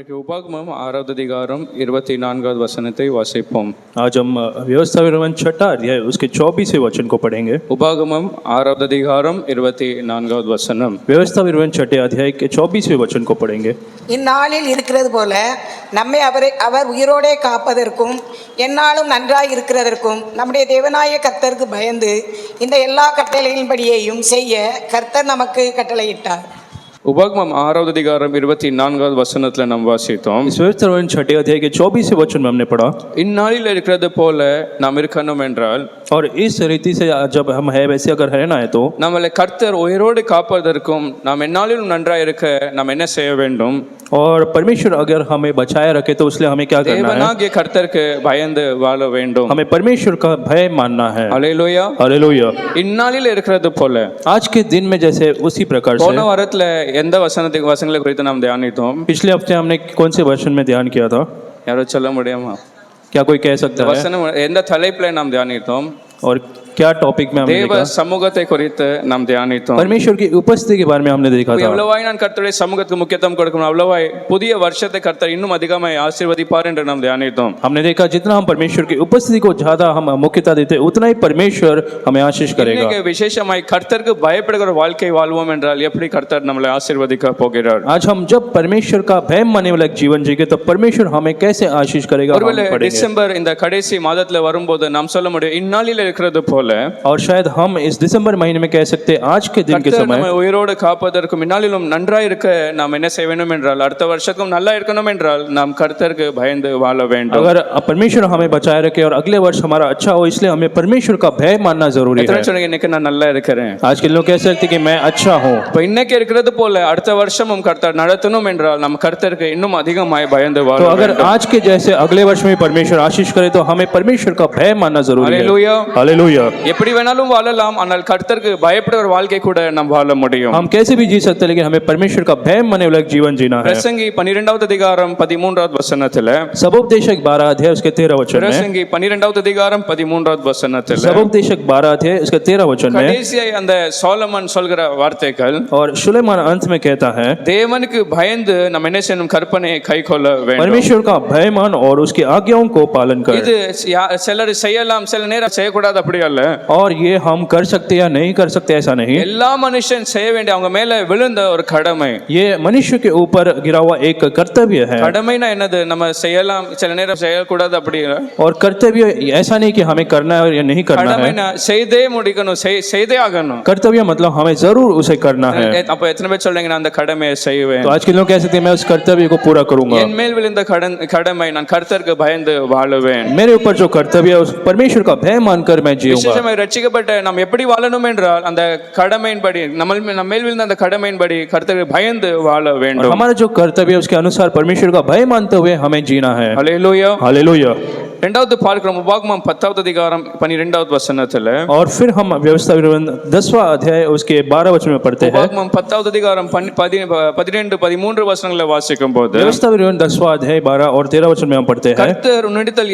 இன்றைக்கு உபாகமம் 6வது அதிகாரம் 24வது வசனத்தை வாசிப்போம். आज हम व्यवस्था विवरण छठा अध्याय उसके 24वें वचन को पढ़ेंगे. உபாகமம் 6வது அதிகாரம் 24வது வசனம். व्यवस्था विवरण छठे अध्याय के 24वें वचन को पढ़ेंगे. இந்நாளில் இருக்கிறது போல நம்மை அவர் உயிரோடே காப்பதற்கும் எந்நாளும் நன்றாய் இருக்கிறதற்கும் நம்முடைய தேவனாய கர்த்தருக்கு பயந்து இந்த எல்லா கட்டளைகளின்படியையும் செய்ய கர்த்தர் நமக்கு கட்டளையிட்டார். உபாகமம் 6வது அதிகாரம் 24வது வசனத்தில் நாம் வாசித்தோம். इस व्यवस्था विवरण छठे अध्याय के 24वें वचन में हमने पढ़ा. இந்நாளில் இருக்கிறது போல நாம் இருக்கணும் என்றால், और इस रीति से जब हम है वैसे अगर रहना है तो நம்மளை கர்த்தர் உயிரோடு காப்பதற்கும் நாம் எந்நாளிலும் நன்றாய் இருக்க நாம் என்ன செய்ய வேண்டும்? और परमेश्वर अगर हमें बचाए रखे तो उसलिए हमें क्या करना है? தேவனாகிய கர்த்தருக்கு பயந்து வாழ வேண்டும். हमें परमेश्वर का भय मानना है. அல்லேலூயா. हालेलुया. இந்நாளில் இருக்கிறது போல, आज के दिन में जैसे उसी प्रकार से. போன வாரத்துல எந்த வசனங்களை குறித்து நாம் தியானித்தோம்? पिछले हफ्ते हमने कौन से वचन में ध्यान किया था? யாரோ சொல்ல முடியுமா? क्या कोई कह सकता है? வசனம் எந்த தலைப்பில் நாம் தியானித்தோம்? और क्या टॉपिक में हमने தேவ देखा? சமூகத்தை குறித்து நாம் தியானித்தோம். परमेश्वर की उपस्थिति के बारे में हमने देखा था. எவ்வளவாய் நான் கர்த்தருடைய சமூகத்துக்கு முக்கியத்துவம் கொடுக்கணும், அவ்வளவாய் புதிய வருஷத்தை கர்த்தர் இன்னும் அதிகமாய் ஆசீர்வதிப்பார் என்று நாம் தியானித்தோம். हमने देखा जितना हम परमेश्वर की उपस्थिति को ज्यादा हम मुख्यता देते उतना ही परमेश्वर हमें आशीष करेगा. இன்னைக்கு விசேஷமாய் கர்த்தருக்கு பயப்படுகிற வாழ்க்கை வாழ்வோம் என்றால் எப்படி கர்த்தர் நம்மளை ஆசீர்வதிக்க போகிறார்? आज हम जब परमेश्वर का भय मानने वाला एक जीवन जिएंगे तब परमेश्वर हमें कैसे आशीष करेगा हम ஒருவேளை पढ़ेंगे. டிசம்பர் இந்த கடைசி மாதத்துல வரும்போது நாம் சொல்ல முடியும், இந்நாளில் இருக்கிறது போல और शायद हम इस दिसंबर महीने में कह सकते हैं आज के दिन के கர்த்தர் समय நம்மை உயிரோடு காப்பதற்கும் இந்நாளிலும் நன்றாய் இருக்க நாம் என்ன செய்ய வேண்டும் என்றால், அடுத்த வருஷத்துக்கும் நல்லா இருக்கணும் என்றால் நாம் கர்த்தருக்கு பயந்து வாழ வேண்டும். अगर परमेश्वर हमें बचाए रखे और अगले वर्ष हमारा अच्छा हो इसलिए हमें परमेश्वर का भय मानना जरूरी है. எத்தனை சொல்லுங்க இன்னைக்கு நான் நல்லா இருக்கிறேன்? आज के लोग कह सकते हैं कि मैं अच्छा हूँ. இப்போ இன்னைக்கு இருக்கிறது போல அடுத்த வருஷமும் கர்த்தர் நடத்தணும் என்றால் நம்ம கர்த்தருக்கு இன்னும் அதிகமாய் பயந்து வாழ तो अगर வேண்டும். आज के जैसे अगले वर्ष में परमेश्वर आशीष करे तो हमें परमेश्वर का भय मानना जरूरी है. हालेलुया. हालेलुया. எப்படி வேணாலும் வாழலாம், ஆனால் கர்த்தருக்கு பயப்படுகிற வாழ்க்கை கூட நாம் வாழ முடியும். हम कैसे भी जी सकते हैं लेकिन हमें परमेश्वर का भय मानने वाला एक जीवन जीना है. பிரசங்கி 12வது அதிகாரம் 13வது வசனத்துல, सबोपदेशक 12 अध्याय उसके 13 वचन में. பிரசங்கி 12வது அதிகாரம் 13வது வசனத்துல सबोपदेशक 12 अध्याय उसके 13 वचन में. கடைசியாய் அந்த சாலமன் சொல்கிற வார்த்தைகள், और सुलेमान अंत में कहता है தேவனுக்கு பயந்து நம்ம என்ன செய்யணும்? கற்பனையை கைக்கொள்ள வேண்டும். परमेश्वर का भय मान और उसकी आज्ञाओं को पालन कर. இது சிலர் செய்யலாம், சில நேரம் செய்யக்கூடாது, அப்படி அல்ல. और ये हम कर सकते या नहीं कर सकते ऐसा नहीं. எல்லா மனுஷன் செய்ய வேண்டிய அவங்க மேல விழுந்த ஒரு கடமை. ये मनुष्य के ऊपर गिरा हुआ एक कर्तव्य है. கடமைனா என்னது? நம்ம செய்யலாம், சில நேரம் செய்யக்கூடாது, அப்படி இல்ல. और कर्तव्य ऐसा नहीं कि हमें करना है या नहीं करना है. கடமைனா செய்தே முடிக்கணும், செய்தே ஆகணும். कर्तव्य मतलब हमें जरूर उसे करना है. அப்ப எத்தனை பேர் சொல்றீங்க நான் அந்த கடமையை செய்வேன்? तो आज के लोग कह सकते हैं मैं उस कर्तव्य को पूरा करूंगा. என் மேல் விழுந்த கடமை நான் கர்த்தருக்கு பயந்து வாழுவேன். मेरे ऊपर जो कर्तव्य है उस परमेश्वर का भय मानकर मैं जीऊंगा. விசேஷமாய் ரட்சிக்கப்பட்ட நாம் எப்படி வாழணும் என்றால், அந்த கடமையின்படி நம்ம மேல் விழுந்த அந்த கடமையின்படி கர்த்தருக்கு பயந்து வாழ வேண்டும். हमारा जो कर्तव्य है उसके अनुसार परमेश्वर का भय मानते हुए हमें जीना है. ஹல்லேலூயா. हालेलुया. இரண்டாவது பார்க்கிறோம் உபாகமம் 10வது அதிகாரம் 12வது வசனத்துல. और फिर हम व्यवस्था विवरण 10वां अध्याय उसके 12 वचन में पढ़ते हैं. உபாகமம் 10வது அதிகாரம் 12 13 வசனங்களை வாசிக்கும் போது, व्यवस्था विवरण 10वां अध्याय 12 और 13 वचन में हम पढ़ते हैं. கர்த்தர் உன்னிடத்தில்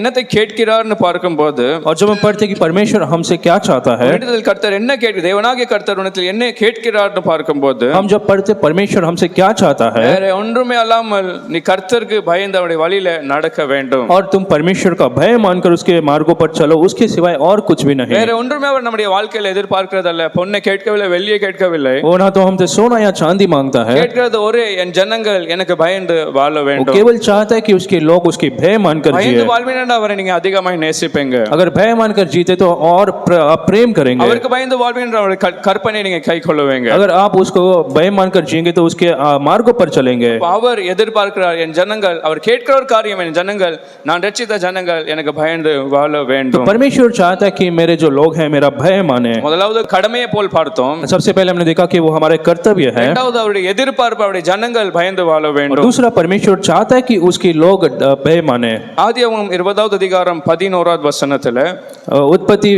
என்னத்தை கேட்கிறார்னு பார்க்கும்போது, और जब हम पढ़ते हैं कि परमेश्वर हमसे क्या चाहता है, உன்னிடத்தில் கர்த்தர் என்ன கேட்க, தேவனாகிய கர்த்தர் உன்னிடத்தில் என்ன கேட்கிறார்னு பார்க்கும்போது, हम जब पढ़ते परमेश्वर हमसे क्या चाहता है, வேற ஒன்றுமே அல்லாமல் நீ கர்த்தருக்கு பயந்து அவருடைய வழியில நடக்க வேண்டும். और तुम परमेश्वर का भय मानकर उसके मार्गों पर चलो, उसके सिवाय और कुछ भी नहीं. வேற ஒன்றுமே அவர் நம்முடைய வாழ்க்கையில எதிர்பார்க்கிறதல்ல. பொன்னை கேட்கவில்லை, வெள்ளியை கேட்கவில்லை. वो ना तो हमसे सोना या चांदी मांगता है. கேட்கிறது ஒரே, என் ஜனங்கள் எனக்கு பயந்து வாழ वो வேண்டும். केवल चाहता है कि उसके लोग उसके भय मानकर பயந்து जिए. வாழ்வினா அவரை நீங்க அதிகமாய் நேசிப்பீங்க. अगर भय मानकर जीते तो और आप प्रेम करेंगे. அவருக்கு பயந்து வாழ்வின்ற அவருடைய கற்பனை நீங்க கை கொள்ளுவீங்க. अगर आप उसको भय मानकर जिएंगे तो उसके मार्गों पर चलेंगे. அவர் எதிர்பார்க்கிறார், என் ஜனங்கள், அவர் கேட்கிற ஒரு காரியம், என் ஜனங்கள், நான் ரட்சித்த ஜனங்கள் எனக்கு பயந்து வாழ तो வேண்டும். परमेश्वर चाहता है कि मेरे जो लोग हैं मेरा भय माने. முதலாவது கடமையை போல் பார்த்தோம். सबसे पहले हमने देखा कि वो हमारे कर्तव्य है. இரண்டாவது அவருடைய எதிர்பார்ப்பு, அவருடைய ஜனங்கள் பயந்து வாழ और வேண்டும். दूसरा परमेश्वर चाहता है कि उसके लोग भय माने. ஆதியாகமம் 20வது அதிகாரம் 11வது வசனத்துல, उत्पत्ति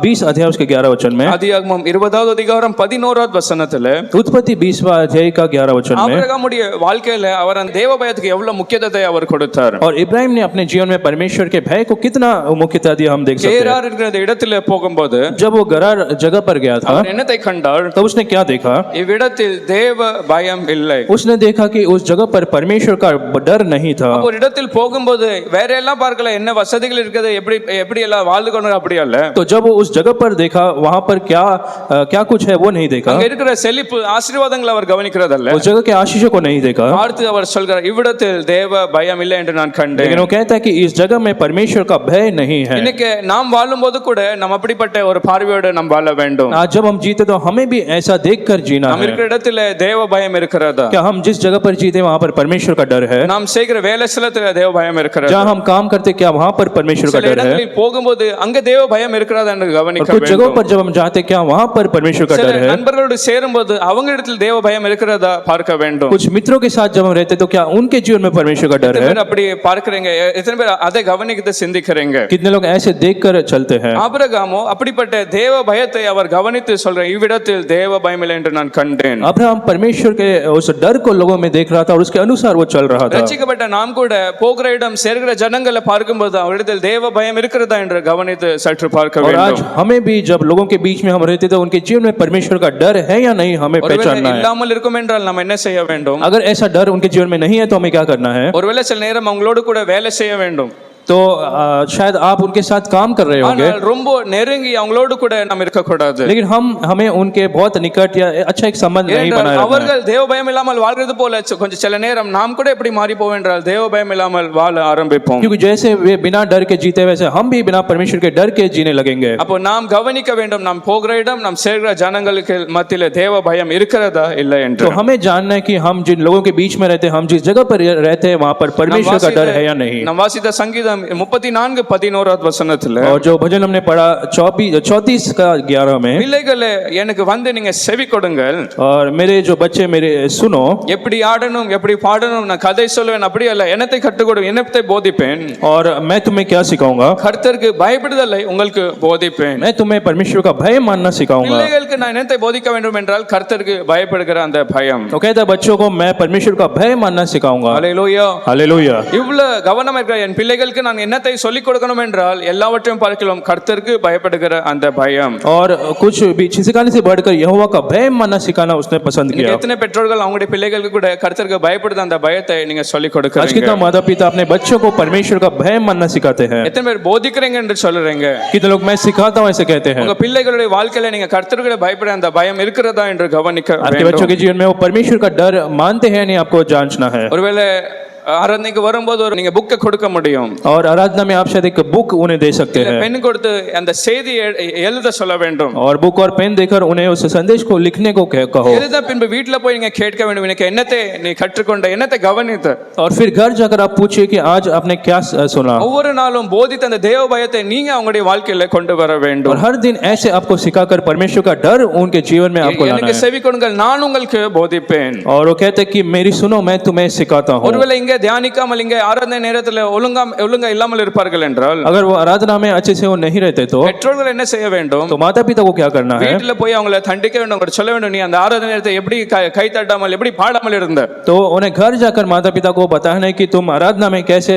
20 अध्याय उसके 11 वचन में. ஆதியாகமம் 20வது அதிகாரம் 11வது வசனத்துல, उत्पत्ति 20वां अध्याय का 11 वचन में. ஆபிரகாமுடைய வாழ்க்கையில அவர் அந்த தேவ பயத்துக்கு எவ்வளவு முக்கியத்துவத்தை அவர் கொடுத்தார். और इब्राहिम ने अपने जीवन में परमेश्वर के भय को कितना मुख्यता दिया हम देख सकते हैं। கேரார் இருக்கிற அந்த இடத்துல போகும்போது जब वो गरार जगह पर गया था அவர் என்னத்தை கண்டார்? तो उसने क्या देखा? இவ்விடத்தில் தேவ பயம் இல்லை. उसने देखा कि उस जगह पर परमेश्वर का डर नहीं था। ஒரு இடத்தில் போகும்போது வேற எல்லாம் பார்க்கல, என்ன வசதிகள் இருக்குது, எப்படி எப்படி எல்லாம் வாழ்ந்து கொண்டு அப்படி அல்ல. तो जब वो उस जगह पर देखा वहां पर क्या कुछ है वो नहीं देखा। அங்க இருக்கிற செழிப்பு ஆசீர்வாதங்களை அவர் கவனிக்கிறதல்ல. उस जगह के आशीषों को नहीं देखा। அடுத்து அவர் சொல்கிறார், இவ்விடத்தில் தேவ பயம் இல்லை என்று நான் கண்டேன். लेकिन वो कहता है कि इस जगह में परमेश्वर का भय नहीं है। இன்னைக்கு நாம் வாழும்போது கூட நம்ம அப்படிப்பட்ட ஒரு பார்வையோடு நாம் வாழ வேண்டும். आज जब हम जीते तो हमें भी ऐसा देखकर जीना நாம் है। இருக்கிற இடத்துல தேவ பயம் இருக்கிறதா? क्या हम जिस जगह पर जीते वहां पर परमेश्वर का डर है? நாம் செய்கிற வேலை ஸ்தலத்துல தேவ பயம் இருக்கிறதா? जहाँ हम काम करते क्या वहां पर परमेश्वर का சில डर है? இடங்களில் போகும்போது அங்க தேவ பயம் இருக்கிறதா என்று और கவனிக்க कुछ जगहों வேண்டும். पर जब हम जाते क्या वहां पर परमेश्वर का சில डर है? நண்பர்களோடு சேரும்போது அவங்க இடத்தில் தேவ பயம் இருக்கிறதா பார்க்க வேண்டும். कुछ मित्रों के साथ जब हम रहते तो क्या उनके जीवन में परमेश्वर का डर எத்தனை है? பேர் அப்படி பார்க்கறீங்க? எத்தனை பேர் அதை கவனித்து சிந்திக்கிறீங்க? कितने लोग ऐसे देखकर चलते हैं? ஆபிரகாமோ அப்படிப்பட்ட தேவ பயத்தை அவர் கவனித்து சொல்ற, இவ்விடத்தில் தேவ பயம் இல்லை என்று நான் கண்டேன். अब्राहम परमेश्वर के उस डर को लोगों में देख रहा था और उसके अनुसार वो चल रहा था। ரட்சிக்கப்பட்ட நாம் கூட போகிற இடம் சேர்கிற ஜனங்களை பார்க்கும்போது அவரிடத்தில் தேவ பயம் இருக்கிறதா என்று கவனித்து சற்று பார்க்க और आज வேண்டும். हमें भी जब लोगों के बीच में हम रहते तो उनके जीवन में परमेश्वर का डर है या नहीं हमें ஒருவேளை पहचानना है। இல்லாமல் இருக்கும் என்றால் நாம் என்ன செய்ய வேண்டும்? अगर ऐसा डर उनके जीवन में नहीं है तो हमें क्या करना है? ஒருவேளை சில நேரம் அவங்களோடு கூட வேலை செய்ய வேண்டும். तो शायद आप उनके साथ काम कर रहे होंगे, ஆனால் ரொம்ப நெருங்கி அவங்களோடு கூட நாம் இருக்கக்கூடாது. लेकिन हमें उनके बहुत निकट या अच्छा एक संबंध नहीं ஏனென்றால் बनाए रखना है। அவர்கள் தேவ பயம் இல்லாமல் வாழ்றது போல கொஞ்சம் சில நேரம் நாம் கூட எப்படி மாறி போவோம் என்றால் தேவ பயம் இல்லாமல் வாழ ஆரம்பிப்போம். क्योंकि जैसे वे बिना डर के जीते वैसे हम भी बिना परमेश्वर के डर के जीने लगेंगे। அப்போ நாம் கவனிக்க வேண்டும், நாம் போகிற இடம், நாம் சேர்கிற ஜனங்களுக்கு மத்தியில தேவ பயம் இருக்கிறதா இல்லை என்று. तो हमें जानना है कि हम जिन लोगों के बीच में रहते हैं, हम जिस जगह पर रहते हैं वहां पर परमेश्वर का डर है या नहीं। நாம் வாசித்த சங்கீதம் 34:11 வசனத்துல, और जो भजन हमने पढ़ा 34:11 में, பிள்ளைகளே எனக்கு வந்து நீங்க செவி கொடுங்கள், और मेरे जो बच्चे मेरे सुनो, எப்படி ஆடணும் எப்படி பாடணும் நான் கதை சொல்லுவேன், அப்படி அல்ல, என்னத்தை கற்றுக் கொடு, என்னத்தை போதிப்பேன். और मैं तुम्हें क्या सिखाऊंगा? கர்த்தருக்கு பயப்படுதலை உங்களுக்கு போதிப்பேன். मैं तुम्हें परमेश्वर का भय मानना सिखाऊंगा। பிள்ளைகளுக்கு நான் என்னத்தை போதிக்க வேண்டும் என்றால் கர்த்தருக்கு பயப்படுகிற அந்த பயம். तो कहता है बच्चों को मैं परमेश्वर का भय मानना सिखाऊंगा। ஹல்லேலூயா. हालेलुया। இவ்வளவு கவனமா இருக்கிற என் பிள்ளைகளுக்கு நான் என்னத்தை சொல்லிக் கொடுக்கணும் என்றால் எல்லாவற்றையும் பார்க்கலாம் கர்த்தருக்கு பயப்படுகிற அந்த பயம். और कुछ भी सिखाने से बढ़कर यहोवा का भय मानना सिखाना उसने पसंद இன்னைக்கு किया। எத்தனை பெற்றோர்கள் அவங்களுடைய பிள்ளைகளுக்கு கூட கர்த்தருக்கு பயப்படுற அந்த பயத்தை நீங்க சொல்லிக் आज கொடுக்கிறீங்க? कितना माता पिता अपने बच्चों को परमेश्वर का भय मानना सिखाते हैं? எத்தனை பேர் போதிக்கிறீங்க என்று சொல்றீங்க? कितने लोग मैं सिखाता हूं ऐसे कहते हैं? உங்க பிள்ளைகளுடைய வாழ்க்கையில நீங்க கர்த்தருக்கு பயப்படுற அந்த பயம் இருக்கிறதா என்று கவனிக்க आपके बच्चों के வேண்டும். जीवन में वो परमेश्वर का डर मानते हैं नहीं, आपको जांचना है। ஒருவேளை ஆராதனைக்கு வரும்போது ஒரு நீங்க புக்கை கொடுக்க முடியும், और आराधना में आप शायद एक बुक उन्हें दे सकते हैं, பென் கொடுத்து அந்த செய்தியை எழுத சொல்ல வேண்டும். और बुक और पेन देकर उन्हें उस संदेश को लिखने को कहो। எழுத பின்பு வீட்டுல போய் நீங்க கேட்க வேண்டும், எனக்கு என்னத்தை நீ கற்றுக்கொண்ட, என்னத்தை கவனித்த. और फिर घर जाकर आप पूछिए कि आज आपने क्या सुना। ஒவ்வொரு நாளும் போதித்த அந்த தேவ பயத்தை நீங்க அவங்களுடைய வாழ்க்கையில கொண்டு வர और வேண்டும். हर दिन ऐसे आपको सिखाकर परमेश्वर का डर उनके जीवन में आपको लाना எனக்கு है। செவி கொடுங்கள், நான் உங்களுக்கு போதிப்பேன். और वो कहते हैं कि मेरी सुनो, मैं तुम्हें सिखाता हूँ। ஒருவேளை இங்க தியானிக்காமல் இங்க ஆராதனை நேரத்துல ஒழுங்கா இல்லாமல் இருப்பார்கள் என்றால் अगर वो आराधना में अच्छे से वो नहीं रहते तो பெற்றோர்கள் என்ன செய்ய வேண்டும்? तो माता पिता को क्या करना है? வீட்டுல போய் அவங்களை தண்டிக்க வேண்டும், அவங்களுக்கு சொல்ல வேண்டும், நீ அந்த ஆராதனை நேரத்தை எப்படி கை தட்டாமல் எப்படி பாடாமல் இருந்த. तो उन्हें घर जाकर माता पिता को बताना है कि तुम आराधना में कैसे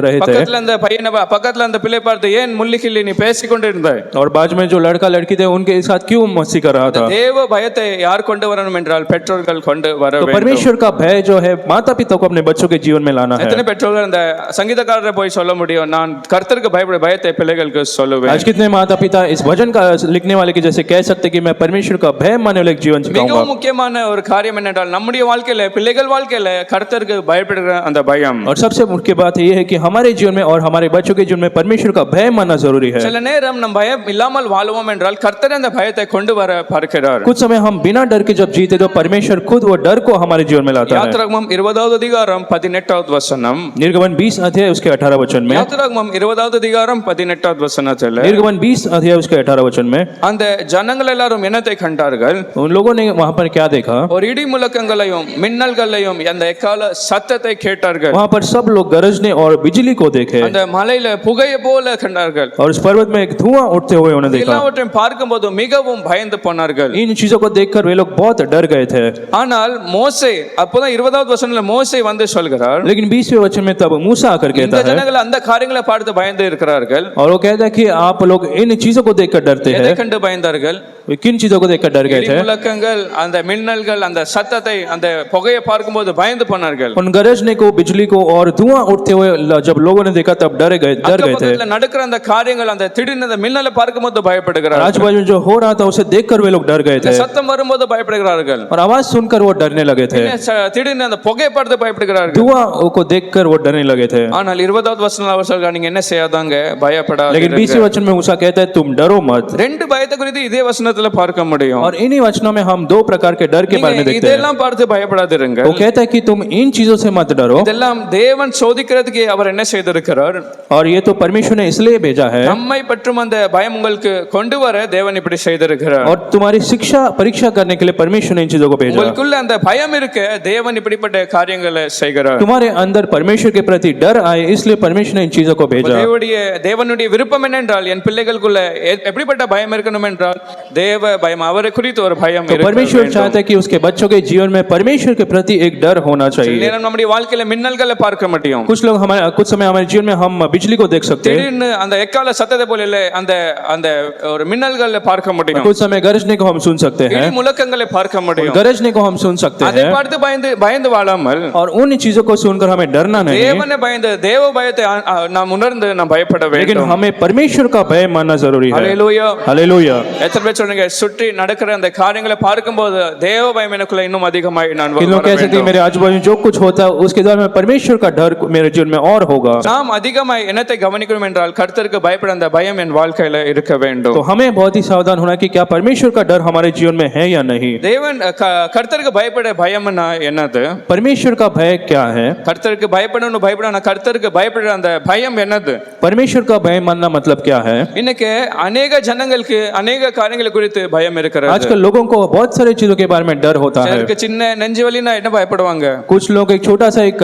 रहे थे। பக்கத்துல அந்த பையனை பக்கத்துல அந்த பிள்ளை பார்த்து ஏன் முள்ளிக்கிள்ளி நீ பேசிக் கொண்டிருந்தாய்? और बाजू में जो लड़का लड़की थे उनके साथ क्यों मस्ती कर रहा था? தேவ பயத்தை யார் கொண்டு வரணும் என்றால் பெற்றோர்கள் கொண்டு வர तो வேண்டும். परमेश्वर का भय जो है माता पिता को अपने बच्चों के जीवन में लाना है। எத்தனை பெற்றோர்கள் அந்த சங்கீதக்காரரை போய் சொல்ல முடியும், நான் கர்த்தருக்கு பயப்பட பயத்தை பிள்ளைகளுக்கு சொல்லுவேன். आज कितने माता पिता इस भजन का लिखने वाले के जैसे कह सकते कि मैं परमेश्वर का भय मानने वाले जीवन सिखाऊंगा। மிகவும் முக்கியமான ஒரு காரியம் என்னென்றால் நம்முடைய வாழ்க்கையில பிள்ளைகள் வாழ்க்கையில கர்த்தருக்கு பயப்படுகிற அந்த பயம். और सबसे मुख्य बात यह है कि हमारे जीवन में और हमारे बच्चों के जीवन में परमेश्वर का भय मानना जरूरी है। சில நேரம் நம் பயம் இல்லாமல் வாழ்வோம் என்றால் கர்த்தர் அந்த பயத்தை கொண்டு வர பார்க்கிறார். कुछ समय हम बिना डर के जब जीते तो परमेश्वर खुद वो डर को हमारे जीवन में लाता है। யாத்திராகமம் 20வது அதிகாரம் 18வது வசனம். निर्गमन 20 अध्याय उसके 18 वचन में। யாத்திராகமம் 20வது அதிகாரம் 18வது வசனத்தில் निर्गमन 20 अध्याय उसके 18 वचन में அந்த ஜனங்கள் எல்லாரும் என்னத்தை கண்டார்கள்? उन लोगों ने वहां पर क्या देखा? ஒரு இடி முழக்கங்களையும் மின்னல்களையும் அந்த எக்கால சத்தத்தை கேட்டார்கள். वहां पर सब लोग गरजने और बिजली को देखे அந்த மலையில புகையை போல கண்டார்கள். और उस पर्वत में एक धुआं उठते हुए उन्हें देखा। எல்லாவற்றையும் பார்க்கும்போது மிகவும் பயந்து போனார்கள். इन चीजों को देखकर वे लोग बहुत डर गए थे। ஆனால் மோசே, அப்போதான் 20வது வசனத்துல மோசே வந்து சொல்கிறார், சொல்லுகிறார், लेकिन 20वें वचन में तब मूसा आकर இந்த कहता है ஜனங்கள் அந்த காரியங்களை பார்த்து பயந்து இருக்கிறார்கள். और वो कहता है कि आप लोग इन चीजों को देखकर डरते எதை हैं। கண்டு பயந்தார்கள்? वे किन चीजों को देखकर डर गए இடி थे? முழக்கங்கள், அந்த மின்னல்கள், அந்த சத்தத்தை, அந்த புகையை பார்க்கும்போது பயந்து போனார்கள். उन गरजने को, बिजली को और धुआं उठते हुए जब लोगों ने देखा तब डर गए थे। அக்கபக்கத்துல நடக்கிற அந்த காரியங்கள், அந்த திடீர்னு அந்த மின்னலை பார்க்கும்போது பயப்படுகிறார்கள். आजू-बाजू में जो हो रहा था उसे देखकर वे लोग डर गए இந்த थे சத்தம் வரும்போது பயப்படுகிறார்கள். और आवाज सुनकर वो डरने लगे थे। திடீர்னு அந்த புகையை பார்த்து பயப்படுகிறார்கள். धुआं को देखकर वो डरने लगे थे। ஆனால் 20வது வசனத்துல அவர் சொல்றார், நீங்க என்ன செய்யாதாங்க, பயப்படாதீங்க. लेकिन 20वें वचन में मूसा कहता है तुम डरो मत। ரெண்டு பயத்தை குறித்து இதே வசனத்துல பார்க்க முடியும். और इन्हीं वचनों में हम दो प्रकार के डर के बारे में நீங்க देखते हैं। இதெல்லாம் பார்த்து பயப்படாதீங்க. वो कहता है कि तुम इन चीजों से मत डरो। இதெல்லாம் தேவன் சோதிக்கிறதுக்கு அவர் என்ன செய்திருக்கிறார்? और ये तो परमेश्वर ने इसलिए भेजा है நம்மை பற்றும் அந்த பயம் உங்களுக்கு கொண்டு வர தேவன் இப்படி செய்திருக்கிறார். और तुम्हारी शिक्षा परीक्षा करने के लिए परमेश्वर ने इन चीजों को भेजा। உங்களுக்குள்ள அந்த பயம் இருக்க தேவன் இப்படிப்பட்ட காரியங்களை செய்கிறார். तुम्हारे अंदर परमेश्वर के प्रति डर आए इसलिए परमेश्वर ने इन चीजों को भेजा। தேவனுடைய விருப்பம் என்னென்றால் என் பிள்ளைகளுக்குள்ள எப்படிப்பட்ட பயம் இருக்கணும் என்றால் தேவ பயம், அவரை குறித்து ஒரு பயம் तो परमेश्वर चाहता है कि उसके बच्चों के जीवन में परमेश्वर के प्रति एक डर होना चाहिए। நேரம் நம்முடைய வாழ்க்கையில மின்னல்களை பார்க்க முடியும். कुछ लोग हमारे कुछ समय हमारे जीवन में हम बिजली को देख सकते हैं, திடீர்னு அந்த எக்கால சத்தத்தை போல இல்ல அந்த அந்த ஒரு மின்னல்களை பார்க்க முடியும். कुछ समय गरजने को हम सुन सकते हैं, இடி முழக்கங்களை பார்க்க முடியும். गरजने को हम सुन सकते அதை हैं பார்த்து பயந்து வாழாமல் और उन चीजों को सुनकर हमें डरना नहीं, தேவனை பயந்து தேவ பயத்தை நாம் உணர்ந்து நாம் பயப்பட लेकिन வேண்டும். हमें परमेश्वर का भय मानना जरूरी है। ஹல்லேலூயா. हालेलुया। எத்தனை பேர் சொல்றீங்க, சுற்றி நடக்கிற அந்த காரியங்களை பார்க்கும்போது தேவ பயம் எனக்குள்ள இன்னும் அதிகமாய் நான் किन लोग कह सकते हैं मेरे आजू बाजू जो कुछ होता है उसके द्वारा में परमेश्वर का डर मेरे जीवन में और होगा। நாம் அதிகமாய் என்னத்தை கவனிக்கணும் என்றால் கர்த்தருக்கு பயப்பட அந்த பயம் என் வாழ்க்கையில இருக்க வேண்டும். तो हमें बहुत ही सावधान होना कि क्या परमेश्वर का डर हमारे जीवन में है या नहीं। தேவன் கர்த்தருக்கு பயப்பட பயம்னா என்னது? परमेश्वर का भय क्या है? கர்த்தருக்கு பயப்படணும் கர்த்தருக்கு பயப்படுற அந்த பயம் என்னது? परमेश्वर का भय मानना मतलब क्या है? இன்னைக்கு अनेक ஜனங்களுக்கு अनेक காரியங்களை குறித்து பயம் இருக்கிறது. आजकल लोगों को बहुत सारी चीजों के बारे में डर होता है। சிலருக்கு சின்ன நெஞ்சு வலினா என்ன பயப்படுவாங்க? कुछ लोग एक छोटा सा एक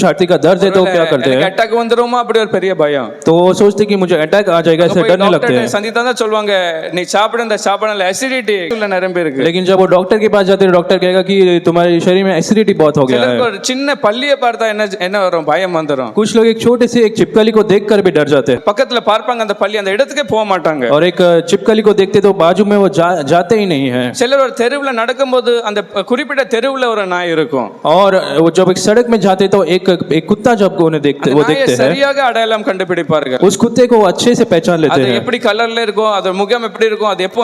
छाती का दर्द है तो क्या करते हैं? அட்டாக் வந்துருமா அப்படி ஒரு பெரிய பயம். तो वो सोचते कि मुझे अटैक आ जाएगा, ऐसे डरने लगते हैं। சந்தித்தா தான் சொல்வாங்க, நீ சாப்பிட இந்த சாப்பாடுல அசிடிட்டி உள்ள நிரம்பி இருக்கு. लेकिन जब वो डॉक्टर के पास जाते हैं डॉक्टर कहेगा कि तुम्हारे शरीर में एसिडिटी बहुत हो गया है। ஒரு சின்ன பல்லியை பார்த்தா என்ன வரும்? பயம் வந்துரும். कुछ लोग एक छोटे से एक छिपकली को देखकर भी डर जाते हैं பக்கத்துல பார்ப்பாங்க, அந்த பல்லி அந்த இடத்துக்கே போக மாட்டாங்க. और एक छिपकली को देखते तो बाजू में वो जाते ही नहीं है। சிலர் ஒரு தெருவுல நடக்கும்போது அந்த குறிப்பிட்ட தெருவுல ஒரு நாய் இருக்கும். और वो जब एक सड़क में जाते तो एक कुत्ता जब उन्हें देखते हैं சரியாக அடையாளம் கண்டுபிடிப்பார்கள். उस कुत्ते को अच्छे से पहचान लेते அது हैं। எப்படி கலர்ல இருக்கும், அது முகம் எப்படி இருக்கும், அது எப்போ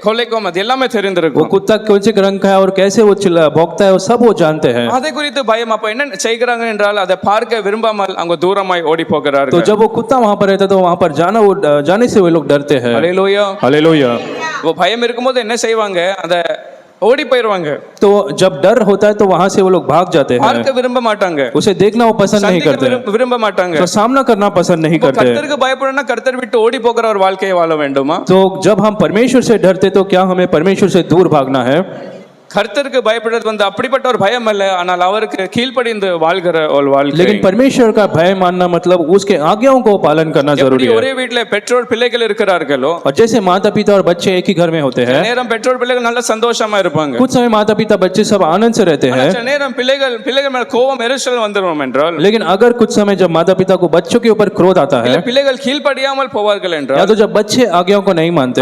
கொலைக்கும், அது எல்லாமே वो தெரிந்திருக்கும். कुत्ता कौन से रंग का है और कैसे वो भौंकता है वो सब वो जानते हैं। அதை குறித்து பயம். அப்ப என்ன செய்கிறாங்க என்றால் அதை பார்க்க விரும்பாமல் அவங்க தூரமாய் ஓடி तो போகிறார்கள். जब वो कुत्ता वहां पर रहता है तो वहां पर जाने से वो लोग डरते हैं। ஹல்லேலூயா. हालेलुया। वो பயம் இருக்கும்போது என்ன செய்வாங்க, அந்த ஓடி போயிடுவாங்க. तो जब डर होता है तो वहां से वो लोग भाग जाते हैं, பார்க்க விரும்ப மாட்டாங்க, उसे देखना वो पसंद नहीं करते, விரும்ப மாட்டாங்க. तो सामना करना पसंद नहीं करते। கர்த்தருக்கு பயப்படணும்னா கர்த்தர் விட்டு ஓடி போகிற ஒரு வாழ்க்கையை வாழ வேண்டுமா? तो जब हम परमेश्वर से डरते तो क्या हमें परमेश्वर से दूर भागना है? கர்த்தருக்கு பயப்படுறது அப்படிப்பட்ட ஒரு பயம் அல்ல, ஆனால் அவருக்கு கீழ்ப்படிந்து வாழ்கிற ஒரு வாழ்க்கை. लेकिन परमेश्वर का भय मानना मतलब उसके आज्ञाओं को पालन करना जरूरी है। ஒரே வீட்ல பெற்றோர் பிள்ளைகள் இருக்கிறார்களோ, और जैसे माता पिता और बच्चे एक ही घर में होते हैं, நேரம் பெற்றோர் பிள்ளைகள் நல்ல சந்தோஷமா இருப்பாங்க. कुछ समय माता पिता बच्चे सब आनंद से रहते हैं, நேரம் பிள்ளைகள் மேல கோபம் எரிச்சல் வந்துரும் என்றால், लेकिन अगर कुछ समय जब माता पिता को बच्चों के ऊपर क्रोध आता है பிள்ளைகள் கீழ்ப்படியாமல் போவார்கள் या என்றால், तो जब बच्चे आज्ञाओं को नहीं मानते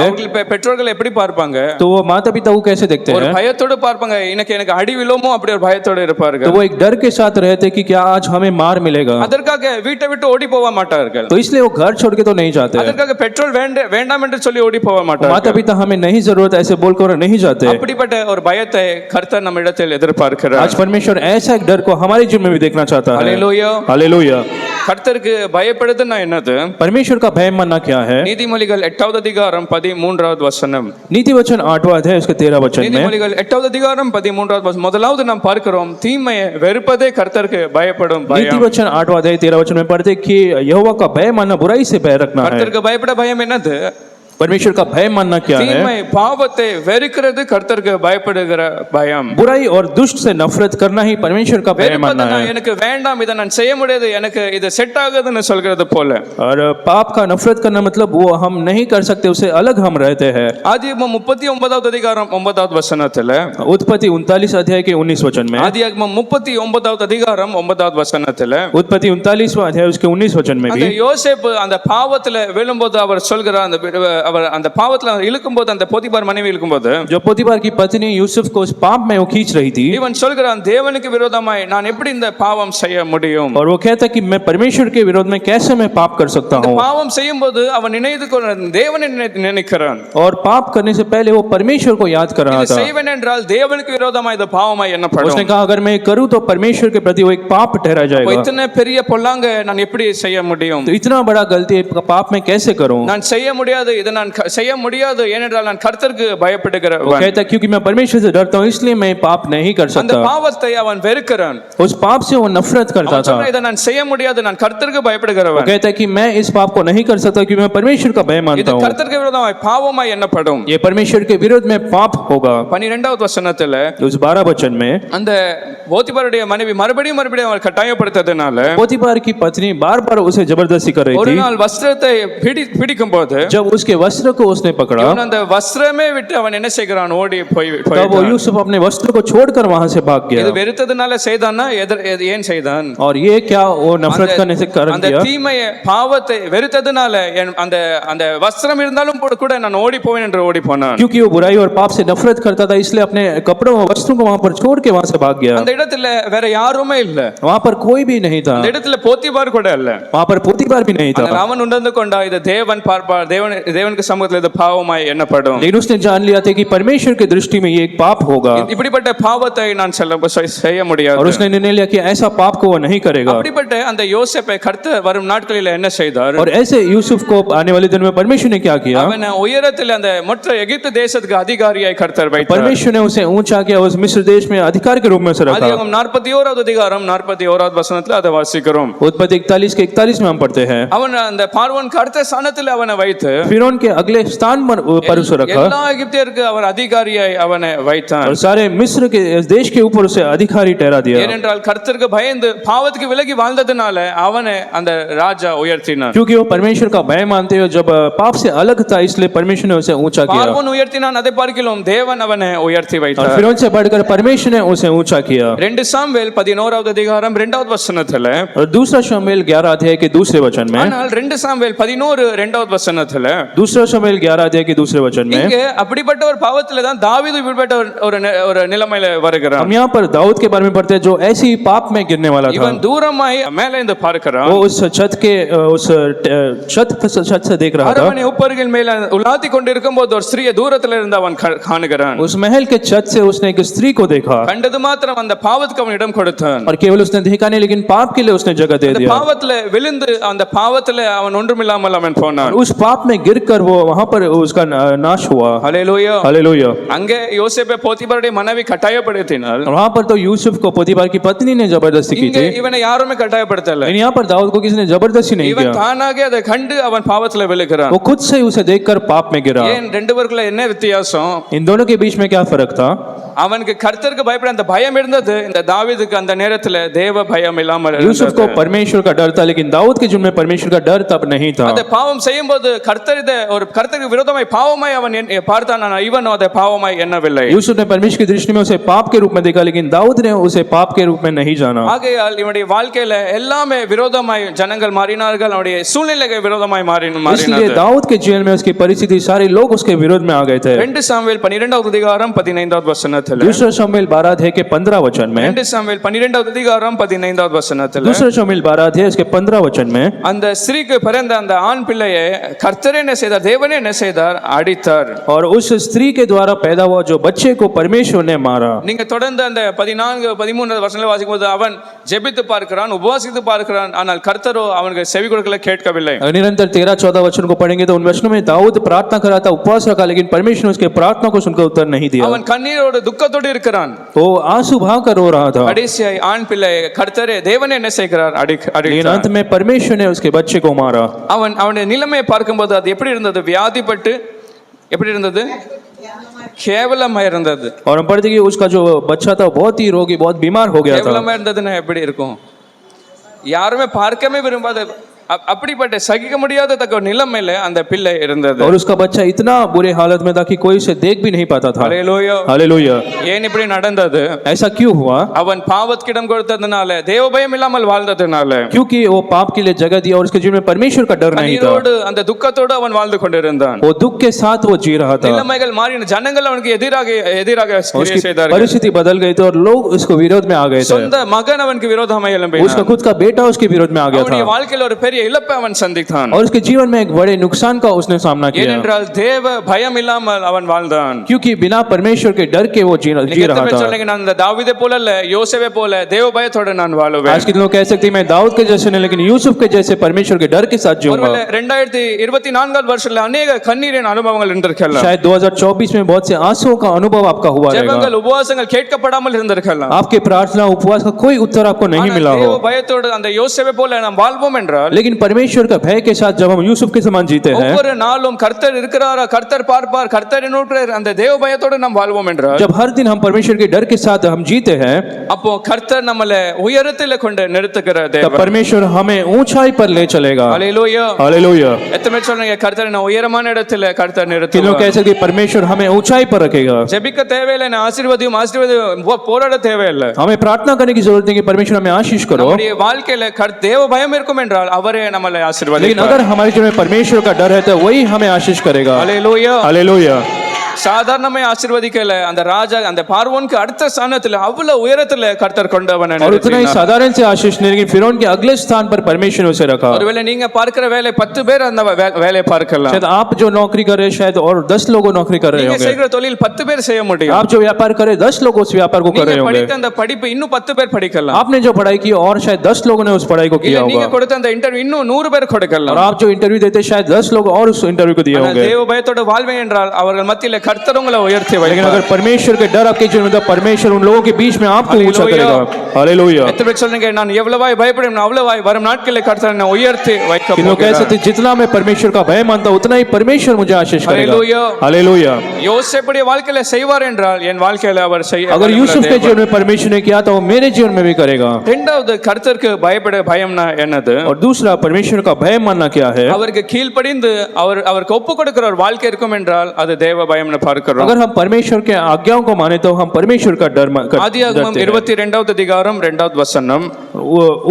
பெற்றோர்கள் எப்படி பார்ப்பாங்க? तो वो माता पिता को कैसे देखते ஒரு हैं? பயத்தோடு பார்ப்பாங்க, எனக்கு அடி விழுமோ அப்படி ஒரு பயத்தோடு இருப்பார்கள். तो वो एक डर के साथ रहते कि क्या आज हमें मार मिलेगा, அதற்காக வீட்டை விட்டு ஓடி போக மாட்டார்கள். तो इसलिए वो घर छोड़ के तो नहीं जाते, அதற்காக பெற்றோர் வேண்டாம் என்று சொல்லி ஓடி போக माता மாட்டார்கள். पिता हमें नहीं जरूरत ऐसे बोलकर नहीं जाते। அப்படிப்பட்ட ஒரு பயத்தை கர்த்தர் நம்ம இடத்தில் எதிர்பார்க்கிறார். आज परमेश्वर ऐसा एक डर को हमारे जीवन में भी देखना चाहता है। ஹல்லேலூயா. हालेलुया। கர்த்தருக்கு பயப்படுதுன்னா என்னது? परमेश्वर का भय मानना क्या है? நீதிமொழிகள் 8வது அதிகாரம் 13வது வசனம். नीति वचन 8वां अध्याय उसके 13 वचन में, நீதிமொழிகள் 8வது அதிகாரம் 13வது வசனம். முதலாவது நாம் பார்க்கிறோம், தீமையை வெறுப்பதே கர்த்தருக்கு பயப்படும் नीति பயம். वचन 8वां अध्याय 13 वचन में पढ़ते कि यहोवा का भय मानना बुराई से भय रखना है। கர்த்தருக்கு பயப்பட பயம் என்னது? परमेश्वर का भय मानना क्या है? தீமை பாவத்தை வெறுக்கிறது கர்த்தருக்கு பயப்படுகிற பயம். बुराई और दुष्ट से नफरत करना ही परमेश्वर का भय मानना வெறுப்பதுனா है। எனக்கு வேண்டாம், இதை நான் செய்ய முடியாது, எனக்கு இது செட் ஆகுதுன்னு சொல்கிறது போல. और पाप का नफरत करना मतलब वो हम नहीं कर सकते, उससे अलग हम रहते हैं। ஆதியாகமம் 39வது அதிகாரம் 9வது வசனத்துல, उत्पत्ति 39 अध्याय के 19 वचन में, ஆதியாகமம் 39வது அதிகாரம் 9வது வசனத்துல, उत्पत्ति 39वां अध्याय उसके 19 वचन में அந்த भी யோசேப்பு அந்த பாவத்துல விழும்போது அவர் சொல்கிறார், அவர் அந்த பாவத்துல இழுக்கும்போது, அந்த போத்திபார் மனைவி இழுக்கும்போது जो पोतीफर की पत्नी यूसुफ को उस पाप में वो खींच रही थी, இவன் சொல்கிறான், தேவனுக்கு விரோதமாய் நான் எப்படி இந்த பாவம் செய்ய முடியும்? और वो कहता कि मैं परमेश्वर के विरोध में कैसे मैं पाप कर सकता हूँ। பாவம் செய்யும்போது அவன் நினைத்து தேவனை நினைக்கிறான், और पाप करने से पहले वो परमेश्वर को याद कर रहा இது था। செய்வன் என்றால் தேவனுக்கு விரோதமாய் இது பாவமாய் எண்ணப்படும். उसने कहा अगर मैं करूँ तो परमेश्वर के प्रति वो एक पाप ठहरा जाएगा। இத்தனை பெரிய பொல்லாங்க நான் எப்படி செய்ய முடியும்? तो इतना बड़ा गलती पाप में कैसे करूँ? நான் செய்ய முடியாது, இதை நான் செய்ய முடியாது, ஏனென்றால் நான் கர்த்தருக்கு वो பயப்படுகிறவன். कहता क्योंकि मैं परमेश्वर से डरता हूँ इसलिए मैं पाप नहीं कर அந்த सकता। பாவத்தை அவன் வெறுக்கிறான். उस पाप से वो नफरत करता அவன் था। சொல்றான், இதை நான் செய்ய முடியாது, நான் கர்த்தருக்கு वो பயப்படுகிறவன். कहता कि मैं इस पाप को नहीं कर सकता क्योंकि मैं परमेश्वर का भय இது मानता हूँ। கர்த்தருக்கு விரோதமாய் பாவமாய் எண்ணப்படும். ये परमेश्वर के विरोध में पाप होगा। 12வது வசனத்துல उस 12 वचन में அந்த போத்திபாருடைய மனைவி மறுபடியும் அவர் கட்டாயப்படுத்ததுனால पोतीफर की पत्नी बार बार उसे जबरदस्ती कर रही ஒரு थी। நாள் வஸ்திரத்தை பிடிக்கும் போது जब उसके वस्त्र को उसने पकड़ा இவன் அந்த வஸ்திரமே விட்டு அவன் என்ன செய்கிறான், ஓடி போய் तब वो यूसुफ अपने वस्त्र को छोड़कर वहां से भाग இது गया। வெறுத்ததுனால செய்தானா, ஏன் செய்தான்? और ये क्या वो नफरत करने से कारण அந்த किया? தீமையை பாவத்தை வெறுத்ததுனால அந்த அந்த வஸ்திரம் இருந்தாலும் கூட நான் ஓடி போவேன் என்று ஓடி போனான். क्योंकि वो बुराई और पाप से नफरत करता था इसलिए अपने कपड़ों और वस्त्रों को वहां पर छोड़ के वहां से भाग गया। அந்த இடத்துல வேற யாருமே இல்ல, वहां पर कोई भी नहीं था, அந்த இடத்துல போத்திபார் கூட இல்ல. वहां पर पोतीफर भी नहीं था। ஆனால் அவன் உணர்ந்து கொண்டா, இது தேவன் பார்ப்பார், தேவனுக்கு சமூகத்தில் இது பாவமாய் எண்ணப்படும். लेकिन उसने जान लिया था कि परमेश्वर की दृष्टि में ये एक पाप होगा இப்படிப்பட்ட பாவத்தை நான் செய்ய முடியாது. और उसने निर्णय लिया कि ऐसा पाप को वो नहीं करेगा। அப்படிப்பட்ட அந்த யோசேப்பை கர்த்தர் வரும் நாட்களில் என்ன செய்தார்? और ऐसे यूसुफ को आने वाले दिन में परमेश्वर ने क्या किया? அவனை உயரத்தில் அந்த மொத்த எகிப்து தேசத்துக்கு அதிகாரியாய் கர்த்தர் வைத்தார். परमेश्वर ने उसे ऊंचा किया, उस मिस्र देश में अधिकार के रूप में उसे रखा। ஆதியாகமம் 41வது அதிகாரம் 41வது வசனத்துல அதை வாசிக்கிறோம். उत्पत्ति 41 के 41 में हम पढ़ते हैं, அவன் அந்த பார்வோனுக்கு அடுத்த ஸ்தானத்தில் அவனை வைத்து फिरौन के अगले स्थान पर उसे रखा எல்லா எகிப்தியருக்கு அவர் அதிகாரியாய் அவனை வைத்தான். और सारे मिस्र के देश के ऊपर उसे अधिकारी ठहरा दिया। ஏனென்றால் கர்த்தருக்கு பயந்து பாவத்துக்கு விலகி வாழ்ந்ததுனால அவனை அந்த ராஜா உயர்த்தினார். क्योंकि वो परमेश्वर का भय मानते हुए जब पाप से अलग था इसलिए परमेश्वर ने उसे ऊंचा किया। பார்வோன் உயர்த்தினான், அதை பார்க்கிலும் தேவன் அவனை உயர்த்தி और வைத்தார். फिरौन से बढ़कर परमेश्वर ने उसे ऊंचा किया। 2 சாமுவேல் 11வது அதிகாரம் 2வது வசனத்துல, और दूसरा शमूएल 11 अध्याय के दूसरे वचन में, ஆனால் 2 சாமுவேல் 11 2வது வசனத்துல दूसरा शमूएल 11 अध्याय के दूसरे वचन में, இங்க அப்படிப்பட்ட ஒரு பாவத்துல தான் தாவீது இப்படிப்பட்ட ஒரு நிலைமையில வருகிறான். हम यहाँ पर दाऊद के बारे में पढ़ते हैं जो ऐसी ही पाप में गिरने वाला था। இவன் தூரமாய் மேலே இருந்து பார்க்கிறான், वो उस छत के उस छत से देख रहा था। அரண்மனை உப்பரிகள் மேல உலாத்தி கொண்டிருக்கும் போது ஒரு ஸ்திரியை தூரத்துல இருந்து அவன் காணுகிறான். उस महल के छत से उसने एक स्त्री को देखा கண்டது மாத்திரம் அந்த பாவத்துக்கு அவன் இடம் கொடுத்தான். और केवल उसने देखा नहीं लेकिन पाप के लिए उसने जगह दे அந்த दिया। பாவத்துல விழுந்து அந்த பாவத்துல அவன் ஒன்றுமில்லாமல் அவன் போனான். उस पाप में गिरकर वो वहां पर उसका नाश हुआ। ஹல்லேலூயா. हालेलुया। அங்கே யோசேப்பை போத்திபாருடைய மனைவி கட்டாயப்படுத்தினாள். वहां पर तो यूसुफ को पोतीफर की पत्नी ने जबरदस्ती की இங்கே थी, இவனை யாருமே கட்டாயப்படுத்தல. लेकिन यहाँ पर दाऊद को किसी ने जबरदस्ती नहीं இவன் किया, தானாக அதை கண்டு அவன் பாவத்துல விழுகிறான். वो खुद से ही उसे देखकर पाप में गिरा। ஏன் ரெண்டு பேருக்குள்ள என்ன வித்தியாசம்? इन दोनों के बीच में क्या फर्क था? அவனுக்கு கர்த்தருக்கு பயப்பட அந்த பயம் இருந்தது, இந்த தாவீதுக்கு அந்த நேரத்துல தேவ பயம் இல்லாமல் यूसुफ को இருந்தது. परमेश्वर का डर था लेकिन दाऊद के जुम्मे परमेश्वर का डर तब नहीं था। அந்த பாவம் செய்யும்போது கர்த்தர் இதை ஒரு கர்த்தருக்கு விரோதமாய் பாவமாய் அவன் பார்த்தான், ஆனால் இவனோ அதை பாவமாய் எண்ணவில்லை. यूसुफ ने परमेश्वर की दृष्टि में उसे पाप के रूप में देखा लेकिन दाऊद ने उसे पाप के रूप में नहीं जाना। ஆகையால் இவனுடைய வாழ்க்கையில எல்லாமே விரோதமாய் ஜனங்கள் மாறினார்கள், அவனுடைய சூழ்நிலைகள் விரோதமாய் इसलिए மாறினது. दाऊद के जीवन में उसकी परिस्थिति सारे लोग उसके विरोध में आ गए थे। 2 சாமுவேல் 12வது அதிகாரம் 15வது வசனத்துல, दूसरा शमूएल 12 अध्याय के 15 वचन में, 2 சாமுவேல் 12வது அதிகாரம் 15வது வசனத்துல, दूसरा शमूएल 12 अध्याय उसके 15 वचन में, அந்த ஸ்திரீக்கு பிறந்த அந்த ஆண் பிள்ளையை கர்த்தரே என்ன செய்தார், தேவனே என்ன செய்தார், அடித்தார். और उस स्त्री के द्वारा पैदा हुआ जो बच्चे को परमेश्वर ने मारा। நீங்க தொடர்ந்து அந்த 14 13 வசனங்களை வாசிக்கும் போது அவன் ஜெபித்து பார்க்கிறான், உபவாசித்து பார்க்கிறான், ஆனால் கர்த்தரோ அவனுக்கு செவி கொடுக்கல, கேட்கவில்லை. निरंतर 13-14 वचन को पढ़ेंगे तो उन वचनों में दाऊद प्रार्थना कर रहा था, उपवास रखा, लेकिन परमेश्वर ने उसके प्रार्थना को सुनकर उत्तर नहीं दिया। அவன் கண்ணீரோடு துக்கத்தோடு இருக்கிறான். वो आंसू बहाकर रो रहा था, கடைசியாய் ஆண் பிள்ளை கர்த்தரே தேவனே என்ன செய்கிறார், लेकिन अंत में परमेश्वर ने उसके बच्चे को मारा। அவனுடைய நிலைமையை பார்க்கும்போது அது எப்படி இருந்தது இருந்தது? வியாதிப்பட்டு எப்படி இருந்தது? கேவலமா இருந்தது. और हम पढ़ते कि उसका जो बच्चा था बहुत ही रोगी, बहुत बीमार हो गया था। கேவலமா இருந்ததுன்னா எப்படி இருக்கும்? யாருமே பார்க்கவே விரும்பாத அப்படிப்பட்ட சகிக்க முடியாதத்தக்க ஒரு நிலைமையில அந்த பிள்ளை இருந்தது. और उसका बच्चा इतना बुरे हालत में था कि कोई उसे देख भी नहीं पाता था। ஹல்லேலூயா. हालेलुया। ஏன் இப்படி நடந்தது? ऐसा क्यों हुआ? அவன் பாவத்துக்கிடம் கொடுத்ததுனால, தேவ பயம் இல்லாமல் வாழ்ந்ததுனால, क्योंकि वो पाप के लिए जगह दिया और उसके जीवन में परमेश्वर का डर नहीं था। கண்ணீரோடு அந்த துக்கத்தோடு அவன் வாழ்ந்து கொண்டிருந்தான். वो दुख के साथ वो जी रहा था। நிலைமைகள் மாறின, ஜனங்கள் அவனுக்கு எதிராக கிரியை செய்தார்கள். परिस्थिति बदल गई थी और लोग उसको विरोध में आ गए थे। சொந்த மகன் அவனுக்கு விரோதமாக எழும்பினான். उसका खुद का बेटा उसके विरोध में आ गया அவனுடைய था வாழ்க்கையில் ஒரு பெரிய இழப்பை அவன் சந்தித்தான். और उसके जीवन में एक बड़े नुकसान का उसने सामना किया, ஏனென்றால் தேவ பயம் இல்லாமல் அவன் வாழ்ந்தான். क्योंकि बिना परमेश्वर के डर के वो जी रहा था। நான் இந்த தாவீதை போல அல்ல, யோசேப்பை போல தேவ பயத்தோடு நான் வாழுவேன். आज के लोग कह सकते हैं मैं दाऊद के जैसे नहीं, लेकिन यूसुफ के जैसे परमेश्वर के डर के साथ जीऊंगा। ஒருவேளை 2024 வருஷத்துல अनेक கண்ணீரின் அனுபவங்கள் இருந்திருக்கலாம். शायद 2024 में बहुत से आंसुओं का अनुभव आपका हुआ रहेगा। ஜெபங்கள் உபவாசங்கள் கேட்கப்படாமல் இருந்திருக்கலாம். आपके प्रार्थना उपवास का कोई उत्तर आपको नहीं मिला हो, தேவ பயத்தோடு அந்த யோசேப்பை போல நாம் வாழ்வோம் என்றால், लेकिन परमेश्वर का भय के साथ जब हम यूसुफ के समान जीते हैं, ஒவ்வொரு நாளும் கர்த்தர் இருக்கிறாரா, கர்த்தர் பார்ப்பார், கர்த்தர் என்னோடு அந்த தேவ பயத்தோடு நாம் வாழ்வோம் என்றால், जब हर दिन हम परमेश्वर के डर के साथ हम जीते हैं, அப்போ கர்த்தர் நம்மளை உயரத்திலே கொண்டு நிறுத்துகிற तब தேவன். परमेश्वर हमें ऊंचाई पर ले चलेगा। ஹல்லேலூயா. हालेलुया। எத்தனை பேர் சொல்றீங்க கர்த்தர் என்ன உயரமான இடத்துல கர்த்தர் किन लोग நிறுத்துவார்? कह सकते हैं परमेश्वर हमें ऊंचाई पर रखेगा। ஜெபிக்க தேவையில்லை, ஆசீர்வாதம் போராட தேவையில்லை. हमें प्रार्थना करने की जरूरत नहीं कि परमेश्वर हमें आशीष करो, நம்முடைய வாழ்க்கையில தேவ பயம் இருக்கும் என்றால் அவரே நம்மளை लेकिन ஆசீர்வதிப்பார். अगर हमारे जीवन में परमेश्वर का डर है तो वही हमें आशीष करेगा। ஹல்லேலூயா. हालेलुया। சாதாரணமே ஆசீர்வதிக்கல, அந்த ராஜா அந்த பார்வோனுக்கு அடுத்த ஸ்தானத்துல அவ்வளவு உயரத்துல கர்த்தர் கொண்டவன். और उतना ही साधारण से आशीष नहीं, लेकिन फिरौन के अगले स्थान पर परमेश्वर ने उसे रखा। ஒருவேளை நீங்க பார்க்கிற வேலை 10 பேர் அந்த வேலையை பார்க்கலாம். शायद आप जो नौकरी कर रहे हैं शायद और 10 लोग नौकरी कर रहे நீங்க होंगे। செய்கிற தொழில் 10 பேர் செய்ய முடியும். आप जो व्यापार कर रहे हैं 10 लोग उस व्यापार को कर रहे நீங்க होंगे। படித்த அந்த படிப்பு இன்னும் 10 பேர் படிக்கலாம். आपने जो पढ़ाई की और शायद 10 लोगों ने उस पढ़ाई को किया நீங்க होगा, கொடுத்த அந்த இன்டர்வியூ இன்னும் 100 பேர் और கொடுக்கலாம். आप जो इंटरव्यू देते शायद 10 लोग और उस इंटरव्यू को दिए ஆனால் होंगे। தேவ பயத்தோட வாழ்வே என்றால் அவர்கள் மத்தியில கர்த்தர் உங்களை உயர்த்தி लेकिन வைப்பார். अगर परमेश्वर के डर आपके जीवन में तो परमेश्वर उन लोगों के बीच में आपको ऊंचा करेगा। हालेलुया। எத்தனை பேர் சொல்றீங்க நான் எவ்வளவாய் பயப்படுவேன் அவ்வளவாய் வரும் நாட்களில் கர்த்தர் என்னை உயர்த்தி வைக்க किन लोग कह போகிறார். सकते हैं जितना मैं परमेश्वर का भय मानता हूं उतना ही परमेश्वर मुझे आशीष करेगा। हालेलुया। हालेलुया। யோசேப்புடைய வாழ்க்கையில செய்வார் என்றால் என் வாழ்க்கையில அவர் செய்ய. अगर यूसुफ के जीवन में परमेश्वर ने किया तो वो मेरे जीवन में भी करेगा। இரண்டாவது கர்த்தருக்கு பயம்னா என்னது? और दूसरा परमेश्वर का भय मानना क्या है? அவருக்கு கீழ்ப்படிந்து அவருக்கு ஒப்பு கொடுக்கிற ஒரு வாழ்க்கை இருக்கும் என்றால் அது தேவ பயம்னு பார்க்கிறோம். अगर हम परमेश्वर के आज्ञाओं को माने तो हम परमेश्वर का डर ஆதியாகமம் 22வது அதிகாரம் 2வது வசனம்.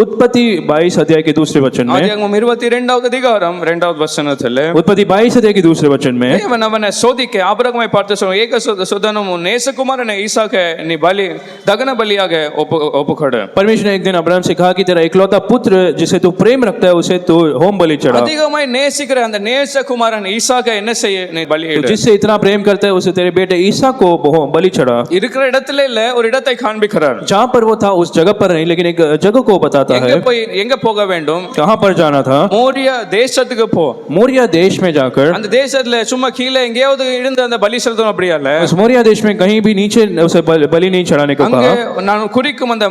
उत्पत्ति 22 अध्याय के दूसरे वचन में, ஆதியாகமம் 22வது அதிகாரம் 2வது வசனத்திலே उत्पत्ति 22 अध्याय के दूसरे वचन में தேவன் அவனை சோதிக்க ஆபிரகாமை பார்த்து சொல்றார், ஏக சுதனும் நேசகுமாரனை ஈசாக்கை நீ தகன பலியாக ஒப்புக்கொடு. परमेश्वर ने एक दिन अब्राहम से कहा कि तेरा इकलौता पुत्र जिसे तू प्रेम रखता है उसे तू होम बलि चढ़ा। அதிகமாய் நேசிக்கிற அந்த நேசகுமாரன் ஈசாக்கை என்ன செய்ய நீ பலியிடு. जिससे इतना प्रेम करता है उसे तेरे बेटे ईसा को बलि चढ़ा। இருக்கிற இடத்துல இல்ல, ஒரு இடத்தை காண்பிக்கிறார். जहाँ पर वो था उस जगह पर नहीं, लेकिन एक जगह को बताता है। எங்க போக வேண்டும்? कहाँ पर जाना था? மோரியா தேசத்துக்கு போ. मोरिया देश में जाकर, அந்த தேசத்துல சும்மா கீழே எங்கேயாவது இருந்து அந்த பலி செலுத்தணும் அப்படியா இல்ல. उस मोरिया देश में कहीं भी नीचे उसे बलि नहीं चढ़ाने को அங்க कहा। நான் குறிக்கும் அந்த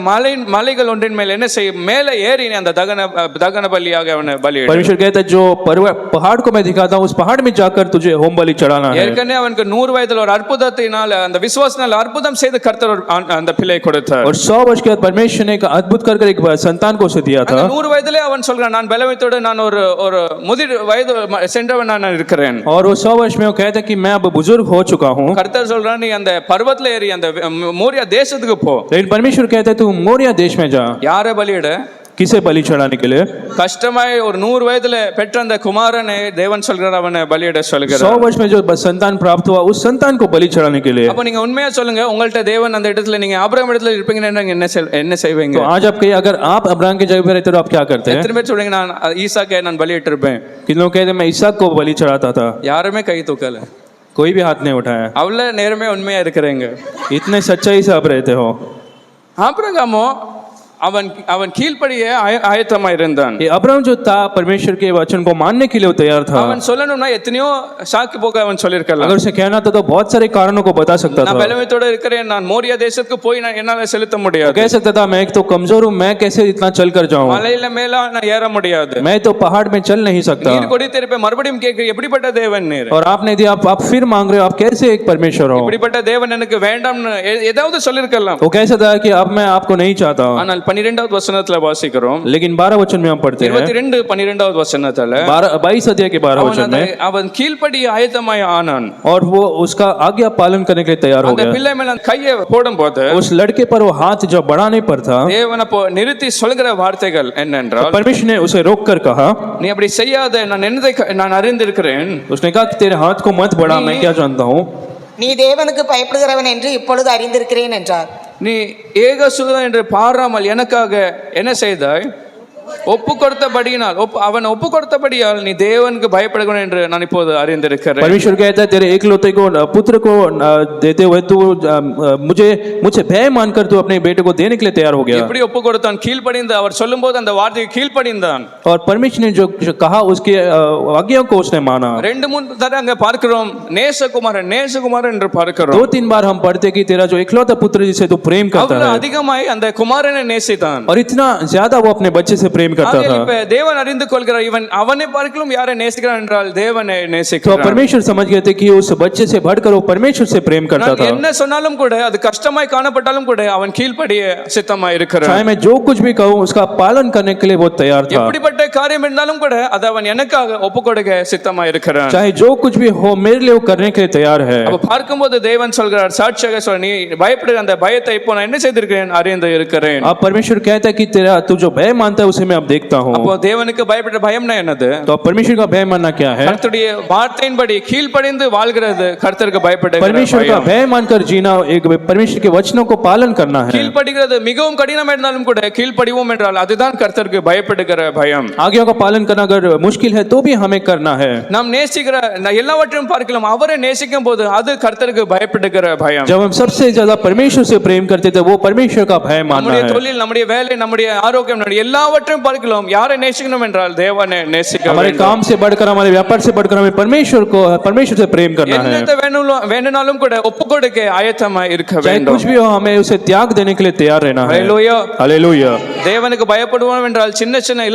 மலைகள் ஒன்றின் மேல் என்ன செய்ய, மேலே ஏறி அந்த தகன பலியாக அவனை பலியிடு. परमेश्वर कहता है जो पहाड़ को मैं दिखाता हूँ उस पहाड़ में जाकर तुझे होम बलि चढ़ाना है। ஏற்கனவே அவனுக்கு 100 வயதுல ஒரு அற்புதத்தினால அந்த விசுவாசத்தினால அற்புதம் செய்து கர்த்தர் அந்த பிள்ளை கொடுத்தார். और 100 वर्ष के बाद परमेश्वर ने एक अद्भुत कर एक संतान को उसे दिया था। 100 வயதிலே அவன் சொல்றான், நான் பலவீனத்தோடு நான் ஒரு முதிர் வயது சென்றவன் நான் இருக்கிறேன். और वो 100 वर्ष में वो कहता है कि मैं अब बुजुर्ग हो चुका हूँ। கர்த்தர் சொல்றான், நீ அந்த பர்வதத்துல ஏறி அந்த மோரியா தேசத்துக்கு போ. लेकिन परमेश्वर कहता है तू मोरिया देश में जा। யாரை பலியிட? किसे बलि चढ़ाने के लिए? கஷ்டமாய் ஒரு 100 வயதுல பெற்ற அந்த குமாரனை தேவன் சொல்கிறார் அவனை பலியிட சொல்கிறார். 100 वर्ष में जो संतान प्राप्त हुआ उस संतान को बलि चढ़ाने के लिए। அப்ப நீங்க உண்மையா சொல்லுங்க, உங்கள்ட்ட தேவன் அந்த இடத்துல நீங்க ஆபிரகாம் இடத்துல இருப்பீங்கன்னா என்ன செய்வீங்க? तो आज आप कहिए अगर आप अब्राहम की जगह पर रहते तो आप क्या करते हैं? எத்தனை பேர் சொல்றீங்க நான் ஈசாக்கை நான் பலியிட்டு இருப்பேன்? किन लोग कहते हैं मैं ईसाक को बलि चढ़ाता था? யாருமே கை தூக்கல. कोई भी हाथ नहीं उठाया। அவ்வளவு நேர்மையா உண்மையா இருக்கிறீங்க. इतने सच्चाई से आप रहते हो। ஆபிரகாமோ அவன் அவன் கீழ்ப்படிய ஆயத்தமா இருந்தான். ये अब्राहम जो था परमेश्वर के वचन को मानने के लिए वो तैयार था। அவன் சொல்லணும்னா எத்தனையோ சாக்கு போக்க அவன் சொல்லிருக்கலாம். अगर उसे कहना था तो बहुत सारे कारणों को बता सकता நான் था। பலவீனத்தோட இருக்கிறேன், நான் மோரியா தேசத்துக்கு போய் நான் என்னால செலுத்த முடியாது. कह सकता था मैं एक तो कमजोर हूँ, मैं कैसे इतना चल कर जाऊँ, மலையில மேல நான் ஏற முடியாது. मैं तो पहाड़ में चल नहीं सकता। நீர் கொடி திருப்ப மறுபடியும் கேட்க எப்படிப்பட்ட தேவன் நீர்? और आपने दिया, आप फिर मांग रहे हो, आप कैसे एक परमेश्वर हो? இப்படிப்பட்ட தேவன் எனக்கு வேண்டாம்னு ஏதாவது சொல்லிருக்கலாம். वो कह सकता है कि अब मैं आपको नहीं चाहता हूँ। ஆனால் 12வது வசனத்துல வாசிக்கிறோம். लेकिन 12 वचन में हम पढ़ते हैं, 22 वचनத்துல 22 अध्याय के 12 वचन में, அவன் கீழ்ப்படிய ஆயத்தமாய் ஆனான். और वो उसका आज्ञा पालन करने के लिए तैयार हो அந்த गया। பிள்ளை மேல கையை போடும்போது उस लड़के पर वो हाथ जब बढ़ाने पर था, தேவன் அப்போ நிறுத்தி சொல்கிற வார்த்தைகள் என்னென்றால், परमेश्वर ने उसे रोक कर कहा, நீ அப்படி செய்யாத, நான் அறிந்திருக்கிறேன். उसने कहा कि तेरे हाथ को मत बढ़ा, मैं क्या जानता हूँ। நீ தேவனுக்கு பயப்படுகிறவன் என்று இப்பொழுது அறிந்திருக்கிறேன் என்றார். நீ ஏகசுதன் என்று பாராமல் எனக்காக என்ன செய்தாய்? ஒப்பு கொடுத்தபடியினால் அவன் ஒப்பு கொடுத்தபடியால் நீ தேவனுக்கு பயப்படுகிறவன் என்று நான் இப்போது அறிந்திருக்கிறேன். परमेश्वर कहता है तेरे एकलौते को पुत्र को देते हुए तू मुझे भय मानकर तू अपने बेटे को देने के लिए तैयार हो गया। எப்படி ஒப்பு கொடுத்தான்? கீழ்ப்படிந்து அவர் சொல்லும்போது அந்த வார்த்தைக்கு கீழ்ப்படிந்தான். और परमेश्वर ने जो कहा उसकी आज्ञा को उसने माना। 2-3 தடவை அங்க பார்க்கிறோம் நேசகுமாரன் என்று பார்க்கிறோம். 2-3 बार हम पढ़ते कि तेरा जो इकलौता पुत्र जिसे तू प्रेम करता है, அதிகமாய் அந்த குமாரனை நேசித்தான். और इतना ज्यादा वो अपने बच्चे से प्रेम करता था। இப்ப தேவன் அறிந்து கொள்கிறார், இவன் அவனை பார்க்கலும் யாரை நேசிக்கிறான் என்றால் தேவனை तो நேசிக்கிறான். परमेश्वर समझ गए थे कि उस बच्चे से बढ़कर वो परमेश्वर से प्रेम करता था। என்ன சொன்னாலும் கூட அது கஷ்டமாய் காணப்பட்டாலும் கூட அவன் கீழ்ப்படிய சித்தமாய் இருக்கிறான். चाहे मैं जो कुछ भी कहूं उसका पालन करने के लिए वो तैयार था। எப்படிப்பட்ட காரியம் இருந்தாலும் கூட அது அவன் எனக்காக ஒப்புக்கொடுக்க சித்தமாய் இருக்கிறான். चाहे जो कुछ भी हो मेरे लिए वो करने के लिए तैयार है। அப்ப பார்க்கும்போது தேவன் சொல்கிறார், சாட்சியாக சொல்ற, நீ பயப்படுகிற அந்த பயத்தை இப்போ நான் என்ன செய்திருக்கிறேன்? அறிந்து இருக்கிறேன். अब परमेश्वर कहता है कि तेरा तू जो भय मानता है उसे मैं अब देखता हूं। அப்போ தேவனுக்கு பயப்படுற பயம்னா என்னது? तो परमेश्वर का भय मानना क्या है? கர்த்தருடைய வார்த்தையின்படி கீழ்ப்படிந்து வாழ்கிறது கர்த்தருக்கு பயப்படுகிற परमेश्वर का भय मानकर जीना, एक परमेश्वर के वचनों को पालन करना है। கீழ்ப்படிகிறது மிகவும் கடினமா இருந்தாலும் கூட கீழ்ப்படிவோம் என்றால் அதுதான் கர்த்தருக்கு பயப்படுகிற பயம். आज्ञा का पालन करना अगर मुश्किल है तो भी हमें करना है। நாம் நேசிக்கிற எல்லாவற்றையும் பார்க்கலாம், அவரை நேசிக்கும் போது அது கர்த்தருக்கு பயப்படுகிற பயம். जब हम सबसे ज्यादा परमेश्वर से प्रेम करते थे वो परमेश्वर का भय मानना நம்முடைய है। தொழில், நம்முடைய வேலை, நம்முடைய ஆரோக்கியம், நம்முடைய எல்லாவற்றையும் பார்க்கலாம், யாரை நேசிக்கணும் என்றால் தேவனை நேசிக்க हमारे வேண்டும். काम से बढ़कर, हमारे व्यापार से बढ़कर हमें परमेश्वर से प्रेम करना है। என்னத்தை வேணும்னாலும் கூட ஒப்புக்கொடுக்க ஆயத்தமா இருக்க चाहे வேண்டும். कुछ भी हो हमें उसे त्याग देने के लिए तैयार रहना है। ஹல்லேலூயா. हालेलुया। தேவனுக்கு பயப்படுவோம் என்றால் சின்ன சின்ன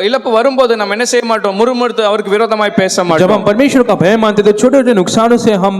இழப்பு வரும்போது நம்ம என்ன செய்ய மாட்டோம்? முறுமுறுத்து அவருக்கு விரோதமாய் பேச जब மாட்டோம். हम परमेश्वर का भय मानते तो छोटे छोटे नुकसानों से हम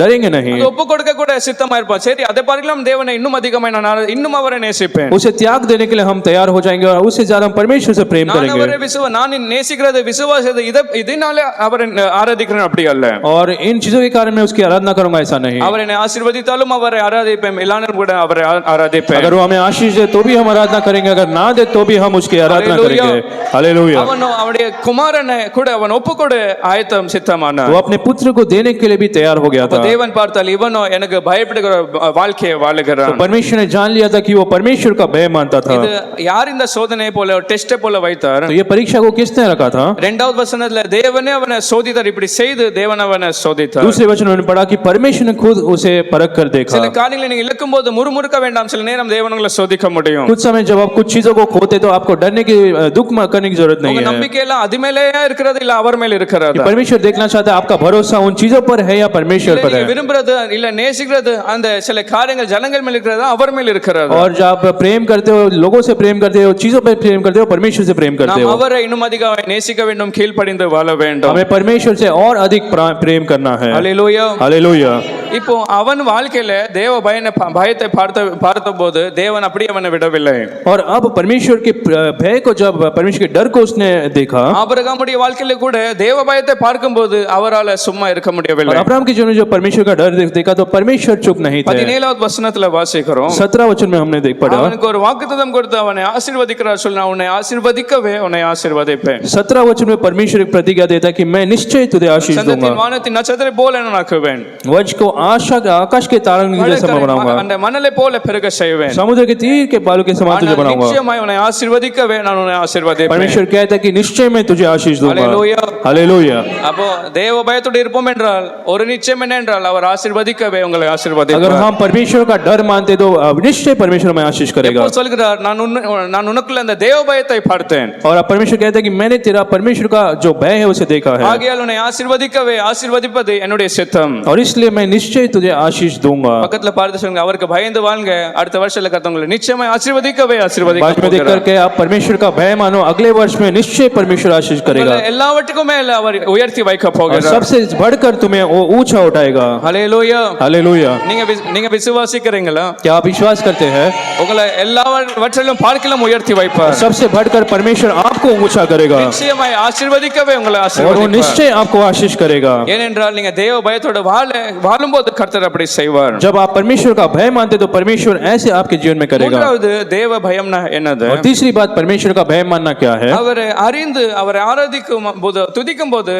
डरेंगे नहीं। ஒப்பு கொடுக்க கூட சித்தமா இருப்போம். சரி, அதை பார்க்கலாம், தேவனை இன்னும் அதிகமாக இன்னும் அவரை நேசிப்பேன். उसे त्याग देने के लिए हम तैयार हो जाएंगे और उससे ज्यादा हम परमेश्वर से प्रेम நான் करेंगे। அவரை நான் நேசிக்கிறது விசுவாசத்தை இதனால அவரை ஆராதிக்கிறேன் அப்படி அல்ல. और इन चीजों के कारण मैं उसकी आराधना करूंगा ऐसा नहीं। அவர் என்னை ஆசீர்வதித்தாலும் அவரை ஆராதிப்பேன், எல்லாரும் கூட அவரை ஆராதிப்பேன். अगर वो हमें आशीष दे तो भी हम आराधना करेंगे, अगर ना दे तो भी हम उसकी आराधना हालेलुया। करेंगे। हालेलुया। அவனுடைய குமாரனை கூட அவன் ஒப்புக்கொடு ஆயத்தம் சித்தமானான். वो अपने पुत्र को देने के लिए भी तैयार हो गया था। தேவன் பார்த்தால் இவனோ எனக்கு பயப்படுகிற வாழ்க்கையை तो வாழுகிறான். परमेश्वर ने जान लिया था कि वो परमेश्वर का भय मानता था। இது யார் இந்த சோதனை போல டெஸ்ட் போல வைத்தார்? तो ये परीक्षा को किसने रखा था? 2வது வசனத்துல தேவனே அவனை சோதித்தார். இப்படி செய்து தேவன் அவனை சோதித்தார். दूसरे वचन में पढ़ा कि परमेश्वर ने खुद उसे परख कर देखा। சில காரியங்களை நீங்க இழக்கும்போது முறுமுறுக்க வேண்டாம், சில நேரம் தேவன் உங்களை சோதிக்க முடியும். कुछ समय जब आप कुछ चीजों को खोते तो आपको डरने की, दुख करने की जरूरत नहीं உங்க है। நம்பிக்கை எல்லாம் அது மேலேயே இருக்கிறது இல்ல அவர் மேல இருக்கிறது? कि परमेश्वर देखना चाहता है आपका भरोसा उन चीजों पर है या परमेश्वर पर है। விரும்புறது இல்ல நேசிக்கிறது அந்த சில காரியங்கள் ஜனங்கள் மேல இருக்கிறது அவர் மேல இருக்கிறது? और जब आप प्रेम करते हो, लोगों से प्रेम करते हो, चीजों पर प्रेम करते हो, परमेश्वर से प्रेम करते நாம் हो। அவரை இன்னும் அதிகமாக நேசிக்க வேண்டும், கீழ்ப்படிந்து வாழ வேண்டும். हमें परमेश्वर से और अधिक प्रेम करना है। ஹல்லேலூயா. हालेलुया। இப்போ அவன் வாழ்க்கையில தேவ பயத்தை பார்த்தபோது தேவன் அப்படியே அவனை விடவில்லை. और अब परमेश्वर के भय को, जब परमेश्वर के डर को उसने देखा, ஆபிரகாமுடைய வாழ்க்கையில கூட தேவ பயத்தை பார்க்கும்போது அவரால சும்மா இருக்க और முடியவில்லை. अब्राहम के जीवन में जो परमेश्वर का डर देखा तो परमेश्वर चुप नहीं थे। 17வது வசனத்துல வாசிக்கிறோம், 17 वचन में हमने देख पढ़ा, அவனுக்கு ஒரு வாக்குத்தத்தம் கொடுத்து அவனை ஆசீர்வதிக்கிறார். நான் உன்னை ஆசீர்வதிக்கவே உன்னை ஆசீர்வதிப்பேன் 17 वचन में परमेश्वर एक प्रतिज्ञा देता है कि मैं निश्चय तुझे आशीष दूंगा சந்தத்தின் வானத்தின் நட்சத்திரம் போல நான் ஆக்குவேன் वंश को आकाश के तारों के जैसा मैं बनाऊंगा அந்த மணலை போல பெருக செய்வேன் समुद्र के तीर के बालू के समान तुझे बनाऊंगा நிச்சயமாய் உன்னை ஆசீர்வதிக்கவே நான் உன்னை ஆசீர்வதிப்பேன் परमेश्वर कहता है कि निश्चय मैं तुझे आशीष दूंगा हालेलुया हालेलुया அப்போ தேவ பயத்தோடு இருப்போம் என்றால் ஒரு நிச்சயம் என்ன என்றால் அவர் ஆசீர்வதிக்கவே உங்களை अगर ஆசீர்வதிப்பார் हम परमेश्वर का डर मानते तो निश्चय परमेश्वर हमें आशीष करेगा எப்போ சொல்கிறார் நான் உனக்குள்ள அந்த தேவ பயத்தை பார்த்தேன் और परमेश्वर कहता है कि मैंने तेरा परमेश्वर का जो भय है उसे देखा है ஆகையால் உன்னை ஆசீர்வதிக்கவே ஆசீர்வதிப்பது என்னுடைய சித்தம் और इसलिए मैं निश्चय तुझे आशीष दूंगा பக்கத்துல பார்த்து சொல்லுங்க அவருக்கு பயந்து வாழ்ங்க அடுத்த வருஷத்துல கர்த்தங்களை நிச்சயமாய் ஆசீர்வதிக்கவே बाद में देख ஆசீர்வதிக்க करके आप परमेश्वर का भय मानो अगले वर्ष में निश्चय परमेश्वर आशीष करेगा எல்லாவற்றுக்கும் மேல அவர் உயர்த்தி வைக்க और போகிறார் सबसे बढ़कर तुम्हें वो ऊंचा उठाएगा ஹalleluya हालेलुया நீங்க விசுவாசிக்கிறீங்களா क्या आप विश्वास करते हैं உங்களை எல்லாவற்றிலும் பார்க்கலாம் உயர்த்தி வைப்பார் सबसे बढ़कर परमेश्वर आपको ऊंचा करेगा நிச்சயமாய் ஆசீர்வதிக்கவே உங்களை और वो ஆசீர்வதிப்பார் निश्चय आपको आशीष करेगा ஏனென்றால் நீங்க தேவ பயத்தோட வாழும்போது கர்த்தர் அப்படி செய்வார் जब आप परमेश्वर का भय मानते तो परमेश्वर ऐसे आपके जीवन में करेगा மூன்றாவது தேவ பயம்னா என்னது और तीसरी बात परमेश्वर का भय मानना क्या है அவரை அறிந்து அவரை ஆராதிக்கும் போது துதிக்கும் போது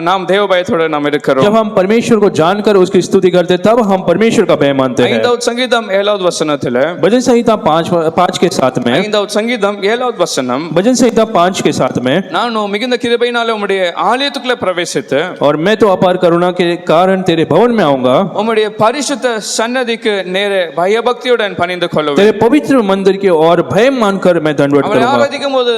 நாம் தேவ பயத்தோட நாம் இருக்கிறோம் जब हम परमेश्वर को जानकर उसकी स्तुति करते तब हम परमेश्वर का भय मानते हैं 5வது சங்கீதம் 7வது வசனத்திலே भजन संहिता 5 के 7 में 5வது சங்கீதம் 7வது வசனம் भजन संहिता 5 के 7 में நான் மிகுந்த கிருபையினாலே உம்முடைய ஆலயத்துக்குள்ளே பிரவேசித்து और मैं तो अपार करुणा के कारण तेरे भवन में आऊंगा உம்முடைய பரிசுத்த சன்னதிக்கு நேரே பயபக்தியுடன் பணிந்து கொள்ளுவேன் तेरे पवित्र मंदिर की ओर भय मानकर मैं दंडवत அவரை करूंगा ஆராதிக்கும் போது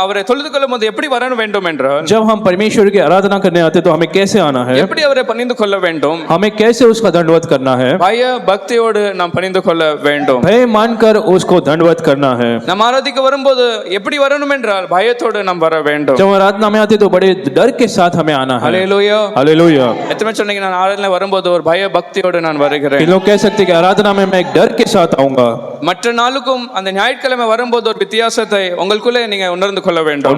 அவரை தொழுது கொள்ளும் போது எப்படி வர வேண்டும் என்றால் जब हम परमेश्वर की आराधना करने आते तो हमें कैसे आना है எப்படி அவரை பணிந்து கொள்ள வேண்டும் हमें कैसे उसका दंडवत करना है பய பக்தியோடு நாம் பணிந்து கொள்ள வேண்டும் भय मानकर उसको दंडवत करना है நாம் ஆராதிக்க வரும்போது எப்படி வரணும் என்றால் பயத்தோடு நாம் வர வேண்டும் जब हम आराधना में आते तो बड़े डर के साथ हमें आना है ஹalleluya हालेलुया எத்தனை சொன்னீங்க நான் ஆராதனை வரும்போது ஒரு பய பக்தியோடு நான் வருகிறேன் लोग कह सकते हैं कि आराधना में मैं एक डर के साथ आऊंगा மற்ற நாளுக்கும் அந்த ஞாயிற்றுக்கிழமை வரும்போது ஒரு வித்தியாசத்தை உங்களுக்குள்ளே நீங்க உணர்ந்து கொள்ள और வேண்டும்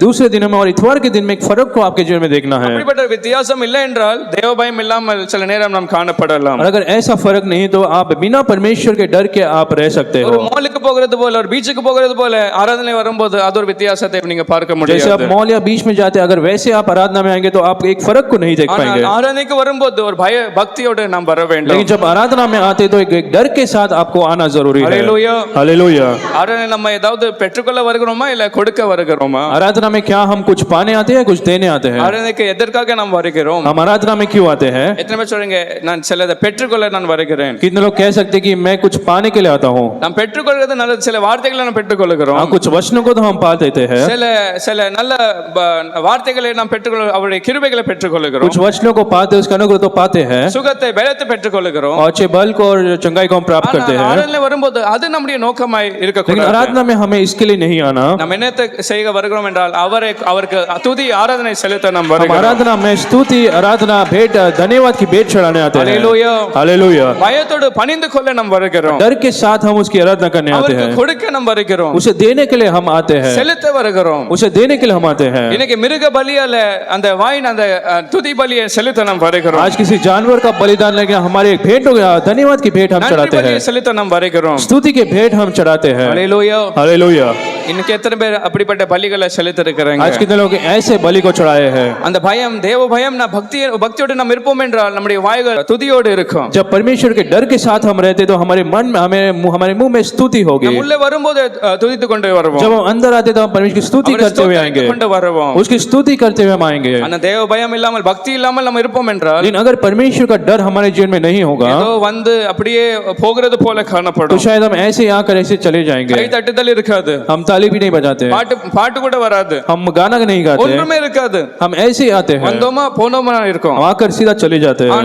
दूसरे दिनों में और इतवार के दिन में एक फर्क को आपके जीवन में देखना है அப்படிப்பட்ட வித்தியாசம் இல்லை என்றால் தேவ பயம் இல்லாமல் சில நேரம் நாம் காணப்படலாம் और अगर ऐसा फर्क नहीं तो आप बिना परमेश्वर के डर के आप रह सकते ஒரு हो மாலுக்கு போகிறது போல ஒரு பீச்சுக்கு போகிறது போல ஆராதனை வரும்போது அது ஒரு வித்தியாசத்தை நீங்க பார்க்க जैसे आप முடியாது मॉल या बीच में जाते हैं अगर वैसे आप आराधना में आएंगे तो आप एक फर्क को नहीं देख ஆனால் पाएंगे ஆராதனைக்கு வரும்போது ஒரு பய பக்தியோடு நாம் வர வேண்டும் लेकिन जब आराधना में आते तो एक डर के साथ आपको आना जरूरी है ஹalleluya हालेलुया ஆராதனை நம்ம ஏதாவது பெற்றுக்கொள்ள வருகிறோமா இல்ல கொடுக்க வருகிறோமா आराधना में क्या हम कुछ पाने आते हैं कुछ देने आते हैं ஆராதனைக்கு எதற்காக நாம் வருகிறோம் हम आराधना में क्यों आते हैं எத்தனை பேர் சொல்றீங்க நான் சிலதை பெற்றுக்கொள்ள நான் வருகிறேன் कितने लोग कह सकते हैं कि मैं कुछ पाने के लिए आता हूँ நாம் பெற்றுக்கொள்வது நல்ல சில வார்த்தைகளை நாம் பெற்றுக்கொள்கிறோம் कुछ वचनों को तो हम पा देते हैं சில நல்ல வார்த்தைகளை நாம் பெற்றுக்கொள்ள அவருடைய கிருபைகளை பெற்றுக்கொள்கிறோம் कुछ वचनों को पाते हैं उसका अनुग्रह तो पाते हैं சுகத்தை பலத்தை பெற்றுக்கொள்கிறோம் और अच्छे बल को और चंगाई को हम प्राप्त करते हैं ஆராதனை வரும்போது அது நம்முடைய நோக்கமாய் लेकिन இருக்கக்கூடாது आराधना में हमें इसके लिए नहीं आना நாம் என்னத்தை செய்ய வருகிறோம் என்றால் அவருக்கு துதி ஆராதனை செலுத்த நாம் हम வருகிறோம் आराधना में स्तुति आराधना भेंट धन्यवाद की भेंट चढ़ाने आते हैं ஹalleluya हालेलुया பயத்தோடு பணிந்து கொள்ள நாம் வருகிறோம் डर के साथ हम उसकी आराधना करने आते அவருக்கு हैं கொடுக்க நாம் வருகிறோம் उसे देने के लिए हम आते हैं செலுத்த வருகிறோம் उसे देने के लिए हम आते हैं இன்னைக்கு மிருக பலியால அந்த வாயின் அந்த துதி பலியை செலுத்த நாம் வருகிறோம் आज किसी जानवर का बलिदान लेके हमारे एक भेंट हो गया धन्यवाद की भेंट हम நன்றி चढ़ाते பலியை हैं செலுத்த நாம் வருகிறோம் स्तुति की भेंट हम चढ़ाते हैं ஹalleluya हालेलुया இன்னைக்கு எத்தனை பேர் அப்படிப்பட்ட பலிகளை செலுத்த இருக்கிறாங்க आज कितने लोग ऐसे बलि को चढ़ाए हैं அந்த பயம் தேவ பயம் நான் பக்தியோடு நாம் இருப்போம் என்றால் நம்முடைய வாய்கள் துதியோடு இருக்கும் जब परमेश्वर के डर के साथ हम रहते तो हमारे मन में हमारे मुंह में स्तुति होगी நாம் உள்ளே வரும்போது துதித்து கொண்டு வருவோம் जब हम अंदर आते तो हम परमेश्वर की स्तुति அவரை करते हुए ஸ்தோத்திரித்து आएंगे கொண்டு வருவோம் उसकी स्तुति करते हुए हम आएंगे அந்த தேவ பயம் இல்லாமல் பக்தி இல்லாமல் நம்ம இருப்போம் என்றால் लेकिन अगर परमेश्वर का डर हमारे जीवन में नहीं होगा ஏதோ வந்து அப்படியே போகிறது போல तो காணப்படும் शायद हम ऐसे ही आकर ऐसे चले जाएंगे கை தட்டுதல் இருக்காது हम ताली भी नहीं बजाते பாட்டு கூட வராது हम गाना नहीं गाते ஒன்றுமே இருக்காது हम ऐसे ही आते हैं வந்தோமா போனோமா இருக்கும் हम आकर सीधा चले जाते हैं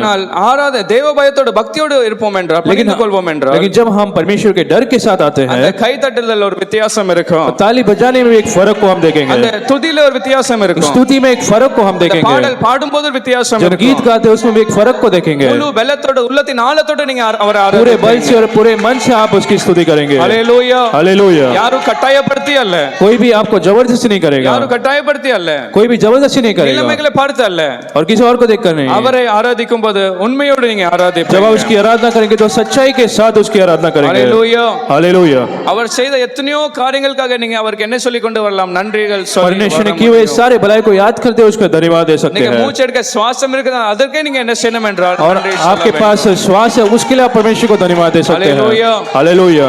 ஆனால் தேவ பயத்தோடு பக்தியோடு இருப்போம் என்றால் பகிர்ந்து கொள்வோம் என்றால் लेकिन जब हम परमेश्वर के डर के साथ आते அந்த हैं கை தட்டுதல் ஒரு வித்தியாசம் இருக்கும் ताली बजाने में एक फर्क को हम देखेंगे அந்த துதியில ஒரு வித்தியாசம் இருக்கும் स्तुति में एक फर्क को हम देखेंगे பாடல் பாடும்போது ஒரு வித்தியாசம் जब இருக்கும் गीत गाते हैं उसमें भी एक फर्क को देखेंगे முழு பலத்தோட உள்ளத்தின் ஆழத்தோட நீங்க அவரை पूरे बल ஆராதிப்பீங்க से और पूरे मन से आप उसकी स्तुति करेंगे ஹalleluya हालेलुया யாரும் கட்டாயப்படுத்த கட்டாயப்படுத்தி அல்ல, कोई भी आपको जबरदस्ती नहीं करेगा, யாரும் கட்டாயப்படுத்தி அல்ல, कोई भी जबरदस्ती नहीं करेगा நிலைமைகளை பார்த்து அல்ல, और किसी और को देखकर नहीं। அவரை ஆராதிக்கும் போது உண்மையோடு நீங்க जब आप ஆராதிப்பீங்க. उसकी आराधना करेंगे तो सच्चाई के साथ उसकी आराधना करेंगे। ஹalleluya. हालेलुया। அவர் செய்த எத்தனையோ காரியங்களுக்காக நீங்க அவருக்கு என்ன சொல்லி கொண்டு வரலாம்? நன்றிகள் சொல்லி परमेश्वर ने வர किए हुए முடியும். सारे भलाई को याद करते हुए उसको धन्यवाद दे सकते நீங்க हैं। மூச்சு எடுக்க சுவாசம் இருக்குதா, அதற்கே நீங்க என்ன செய்யணும் என்றால் और நன்றி சொல்ல आपके வேண்டும். पास श्वास है उसके लिए आप परमेश्वर को धन्यवाद दे सकते हालेलुया। हैं। हालेलुया।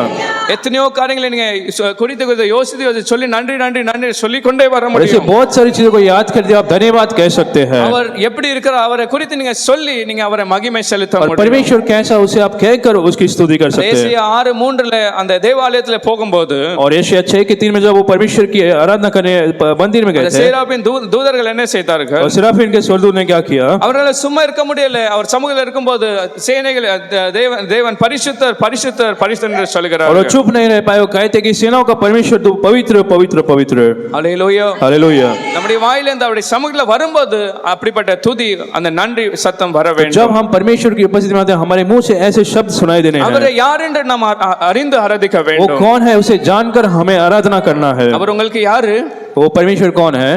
எத்தனையோ காரியங்களை நீங்க குறித்து குறித்து யோசித்து சொல்லி நன்றி நன்றி நன்றி சொல்லிக் கொண்டே வர और ऐसे முடியும். बहुत सारी चीजों को याद करते आप धन्यवाद कह सकते हैं। அவர் எப்படி இருக்கிறார் அவரை குறித்து நீங்க சொல்லி நீங்க அவரை மகிமை செலுத்த और முடியும். परमेश्वर कैसा उसे आप कहकर उसकी स्तुति कर सकते हैं। ஏசாயா 6:3 அந்த தேவாலயத்துல போகும்போது और यशायाह 6:3 में जब वो परमेश्वर की आराधना करने मंदिर में गए थे சேராபின் தூதர்கள் என்ன செய்தார்கள்? और सिराफिन के स्वर्गदूत ने क्या किया? அவர்களால் சும்மா இருக்க முடியல. அவர் சமூகத்தில் இருக்கும்போது சேனைகள் தேவன் பரிசுத்தர் பரிசுத்தர் பரிசுத்தர் என்று और वो சொல்கிறார்கள். चुप नहीं रह पाए, वो कहते कि सेनाओं का परमेश्वर तू पवित्र पवित्र पवित्र। ஹalleluya. हालेलुया। நம்முடைய வாயிலிருந்து அவருடைய சமூகத்தில் வரும்போது அப்படிப்பட்ட துதி அந்த நன்றி சத்தம் வர जब வேண்டும். हम परमेश्वर की उपस्थिति में आते हैं हमारे मुंह से ऐसे शब्द सुनाई देने அவரை हैं। யார் என்று நாம் அறிந்து ஆராதிக்க वो வேண்டும். कौन है उसे जानकर हमें आराधना करना है। அவர் உங்களுக்கு யாரு? वो परमेश्वर कौन है?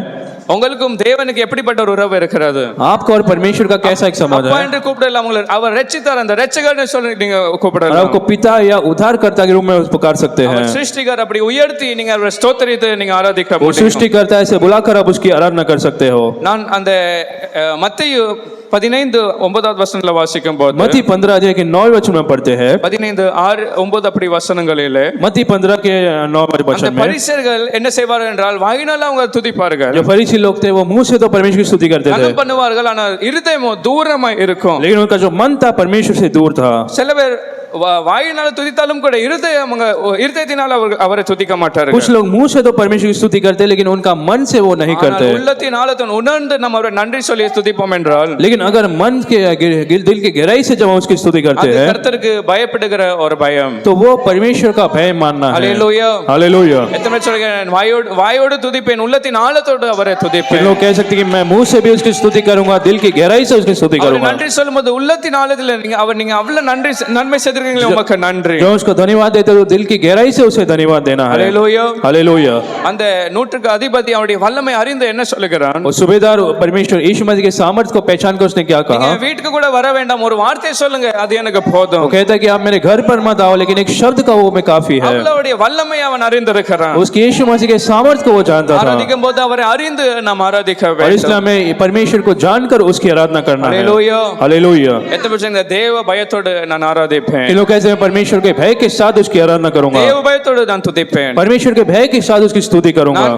உங்களுக்கும் தேவனுக்கு எப்படிப்பட்ட ஒரு உறவு இருக்கிறது? आपको और परमेश्वर का कैसा एक संबंध அப்பா है? என்று கூப்பிடலாம். உங்களை அவர் ரட்சித்தார், அந்த ரட்சகர்னு சொல்லி நீங்க और கூப்பிடலாம். आपको पिता या उद्धारकर्ता के रूप में पुकार सकते हैं। அவர் சிருஷ்டிகர், அப்படி உயர்த்தி நீங்க அவரை ஸ்தோத்திரித்து நீங்க ஆராதிக்க वो முடியும். सृष्टिकर्ता ऐसे बुलाकर आप उसकी आराधना कर सकते हो। நான் அந்த மத்தேயு 15:9 வசனத்துல வாசிக்கும் போது मत्ती 15 अध्याय के 9 वचन में पढ़ते हैं। 15:6-9 அப்படி வசனங்களிலே मत्ती 15 के 9 அந்த वचन में பரிசேயர்கள் என்ன செய்வார்கள் என்றால் வாயினால அவங்க துதிப்பார்கள், जो फरीसी लोग थे वो मुंह से तो परमेश्वर की स्तुति करते थे, கனம் பண்ணுவார்கள், ஆனால் இருதயமோ தூரமா இருக்கும். लेकिन उनका जो मन था परमेश्वर से दूर था। சில பேர் வாயினால துதித்தாலும் கூட இருதயத்தினால் அவரை துதிக்க மாட்டார்கள். कुछ लोग मुंह से तो परमेश्वर की स्तुति करते लेकिन उनका मन से वो नहीं करते। உள்ளத்தின் ஆழத்தின் உணர்ந்து நம்ம அவரை நன்றி சொல்லி துதிப்போம் என்றால் लेकिन अगर मन के दिल की गहराई से जब हम उसकी स्तुति करते அது हैं கர்த்தருக்கு பயப்படுகிற ஒரு பயம். तो वो परमेश्वर का भय मानना है। ஹalleluya. हालेलुया। எத்தனை பேர் சொல்றீங்க வாயோடு துதிப்பேன், உள்ளத்தின் ஆழத்தோடு அவரை फिर துதிப்பேன். लोग कह सकते हैं कि मैं मुंह से भी उसकी स्तुति करूंगा, दिल की गहराई से उसकी स्तुति அவர் करूंगा। நன்றி சொல்லும்போது உள்ளத்தின் ஆழத்துல நீங்க அவ்வளவு நன்மை செய்திருக்கீங்களே, உமக்கு நன்றி. जो उसको धन्यवाद देते हो दिल की गहराई से उसे धन्यवाद देना है। ஹalleluya. हालेलुया। அந்த நூற்றுக்கு அதிபதி அவருடைய வல்லமை அறிந்து என்ன சொல்லுகிறான்? और सूबेदार परमेश्वर यीशु मसीह के सामर्थ्य को पहचान कर उसने क्या நீங்க कहा? வீட்டுக்கு கூட வர வேண்டாம், ஒரு வார்த்தை சொல்லுங்க, அது எனக்கு वो போதும். कहता है कि आप मेरे घर पर मत आओ लेकिन एक शब्द का वो में काफी है। அவளுடைய வல்லமை அவன் அறிந்திருக்கிறான். उसके यीशु मसीह के सामर्थ्य को वो जानता था ஆராதிக்கும் போது அவரை அறிந்து நாம் ஆராதிக்க और வேண்டும். इसलिए हमें परमेश्वर को जानकर उसकी आराधना करना है। ஹalleluya. हालेलुया। எத்தனை பேர் சொல்றீங்க, தேவ பயத்தோடு நான் ஆராதிப்பேன், ये लोग कहते हैं परमेश्वर के भय के साथ उसकी आराधना करूंगा, தேவ பயத்தோடு நான் துதிப்பேன். परमेश्वर के भय के साथ उसकी स्तुति करूंगा। நான்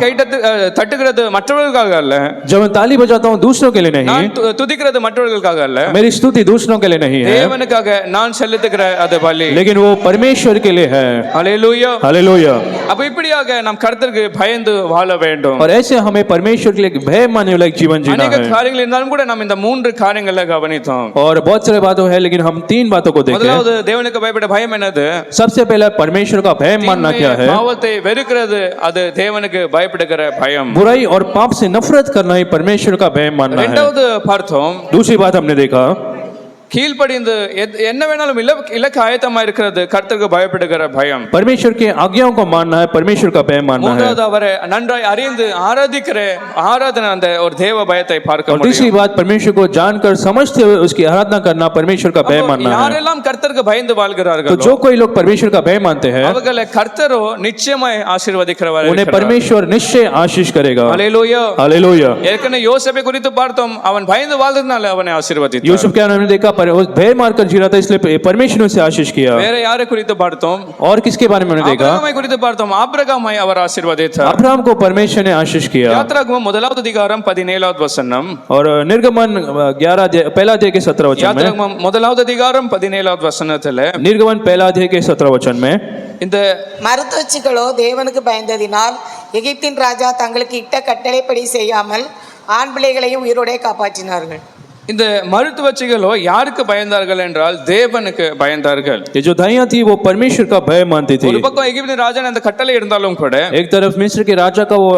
தட்டுகிறது மற்றவர்களுக்காக அல்ல, जब मैं ताली बजाता हूँ दूसरों के लिए नहीं, நான் துதிக்கிறது மற்றவர்களுக்காக அல்ல, मेरी स्तुति दूसरों के लिए नहीं है தேவனுக்காக நான் செலுத்துகிற அது பலி. लेकिन वो परमेश्वर के लिए है। ஹalleluya. हालेलुया। அப்ப இப்படியாக நாம் கர்த்தருக்கு பயந்து வாழ வேண்டும். और ऐसे हमें परमेश्वर के लिए भय मानने वाला एक जीवन जीना अनेक है। காரியங்கள் இருந்தாலும் கூட நாம் இந்த மூன்று காரியங்களை கவனித்தோம். और बहुत सारे बातों है लेकिन हम 3 बातों को देखें। முதலாவது தேவனுக்கு பயப்பட பயம் என்னது? सबसे पहला परमेश्वर का भय मानना क्या है? பாவத்தை வெறுக்கிறது, அது தேவனுக்கு பயப்படுகிற பயம். बुराई और पाप से नफरत करना ही परमेश्वर का भय मानना है। இரண்டாவது பார்த்தோம், दूसरी बात हमने देखा கீழ்ப்படிந்து என்ன வேணாலும் இலக்கு ஆயத்தமா இருக்கிறது கர்த்தருக்கு பயப்படுகிற பயம். परमेश्वर के आज्ञाओं को मानना है, परमेश्वर का भय मानना है। மூன்றாவது அவரை நன்றாய் அறிந்து ஆராதிக்கிற ஆராதனை, அந்த ஒரு தேவ பயத்தை பார்க்க और तीसरी முடியும். बात परमेश्वर को जानकर समझते हुए उसकी आराधना करना परमेश्वर का भय मानना है। யாரெல்லாம் கர்த்தருக்கு பயந்து तो வாழ்கிறார்கள், जो कोई लोग परमेश्वर का भय मानते हैं அவர்களை கர்த்தரோ நிச்சயமாய் ஆசீர்வதிக்கிறவர். उन्हें परमेश्वर निश्चय आशीष करेगा। ஹalleluya. हालेलुया। ஏற்கனவே யோசேப்பை குறித்து பார்த்தோம், அவன் பயந்து வாழ்ந்ததுனால அவனை ஆசீர்வதித்தார். यूसुफ क्या हमने देखा पर वो भय मारकर जी रहा था इसलिए परमेश्वर ने उसे आशीष किया। வேற யாரை குறித்து பார்த்தோம்? और किसके बारे में हमने देखा? ஆபிரகாமை குறித்து பார்த்தோம். ஆபிரகாமை அவர் ஆசீர்வதித்தார். अब्राहम को परमेश्वर ने आशीष किया। யாத்ராகமம் முதலாவது அதிகாரம் 17வது வசனம். और निर्गमन 11 अध्याय पहला अध्याय के 17 वचन में, யாத்ராகமம் முதலாவது அதிகாரம் 17வது வசனத்துல निर्गमन पहला अध्याय के 17 वचन में, இந்த மருத்துவச்சிகளோ தேவனுக்கு பயந்ததினால் எகிப்தின் ராஜா தங்களுக்கு இட்ட கட்டளைப்படி செய்யாமல் ஆண் பிள்ளைகளையும் உயிரோடே காப்பாற்றினார்கள். இந்த மருத்துவச்சிகளோ யாருக்கு பயந்தார்கள் என்றால் தேவனுக்கு பயந்தார்கள். ये जो दाइयां थी वो परमेश्वर का भय मानती थी. ஒரு பக்கம் எகிப்தின் ராஜன் அந்த கட்டளை இருந்தாலும் கூட एक तरफ मिस्र के राजा का वो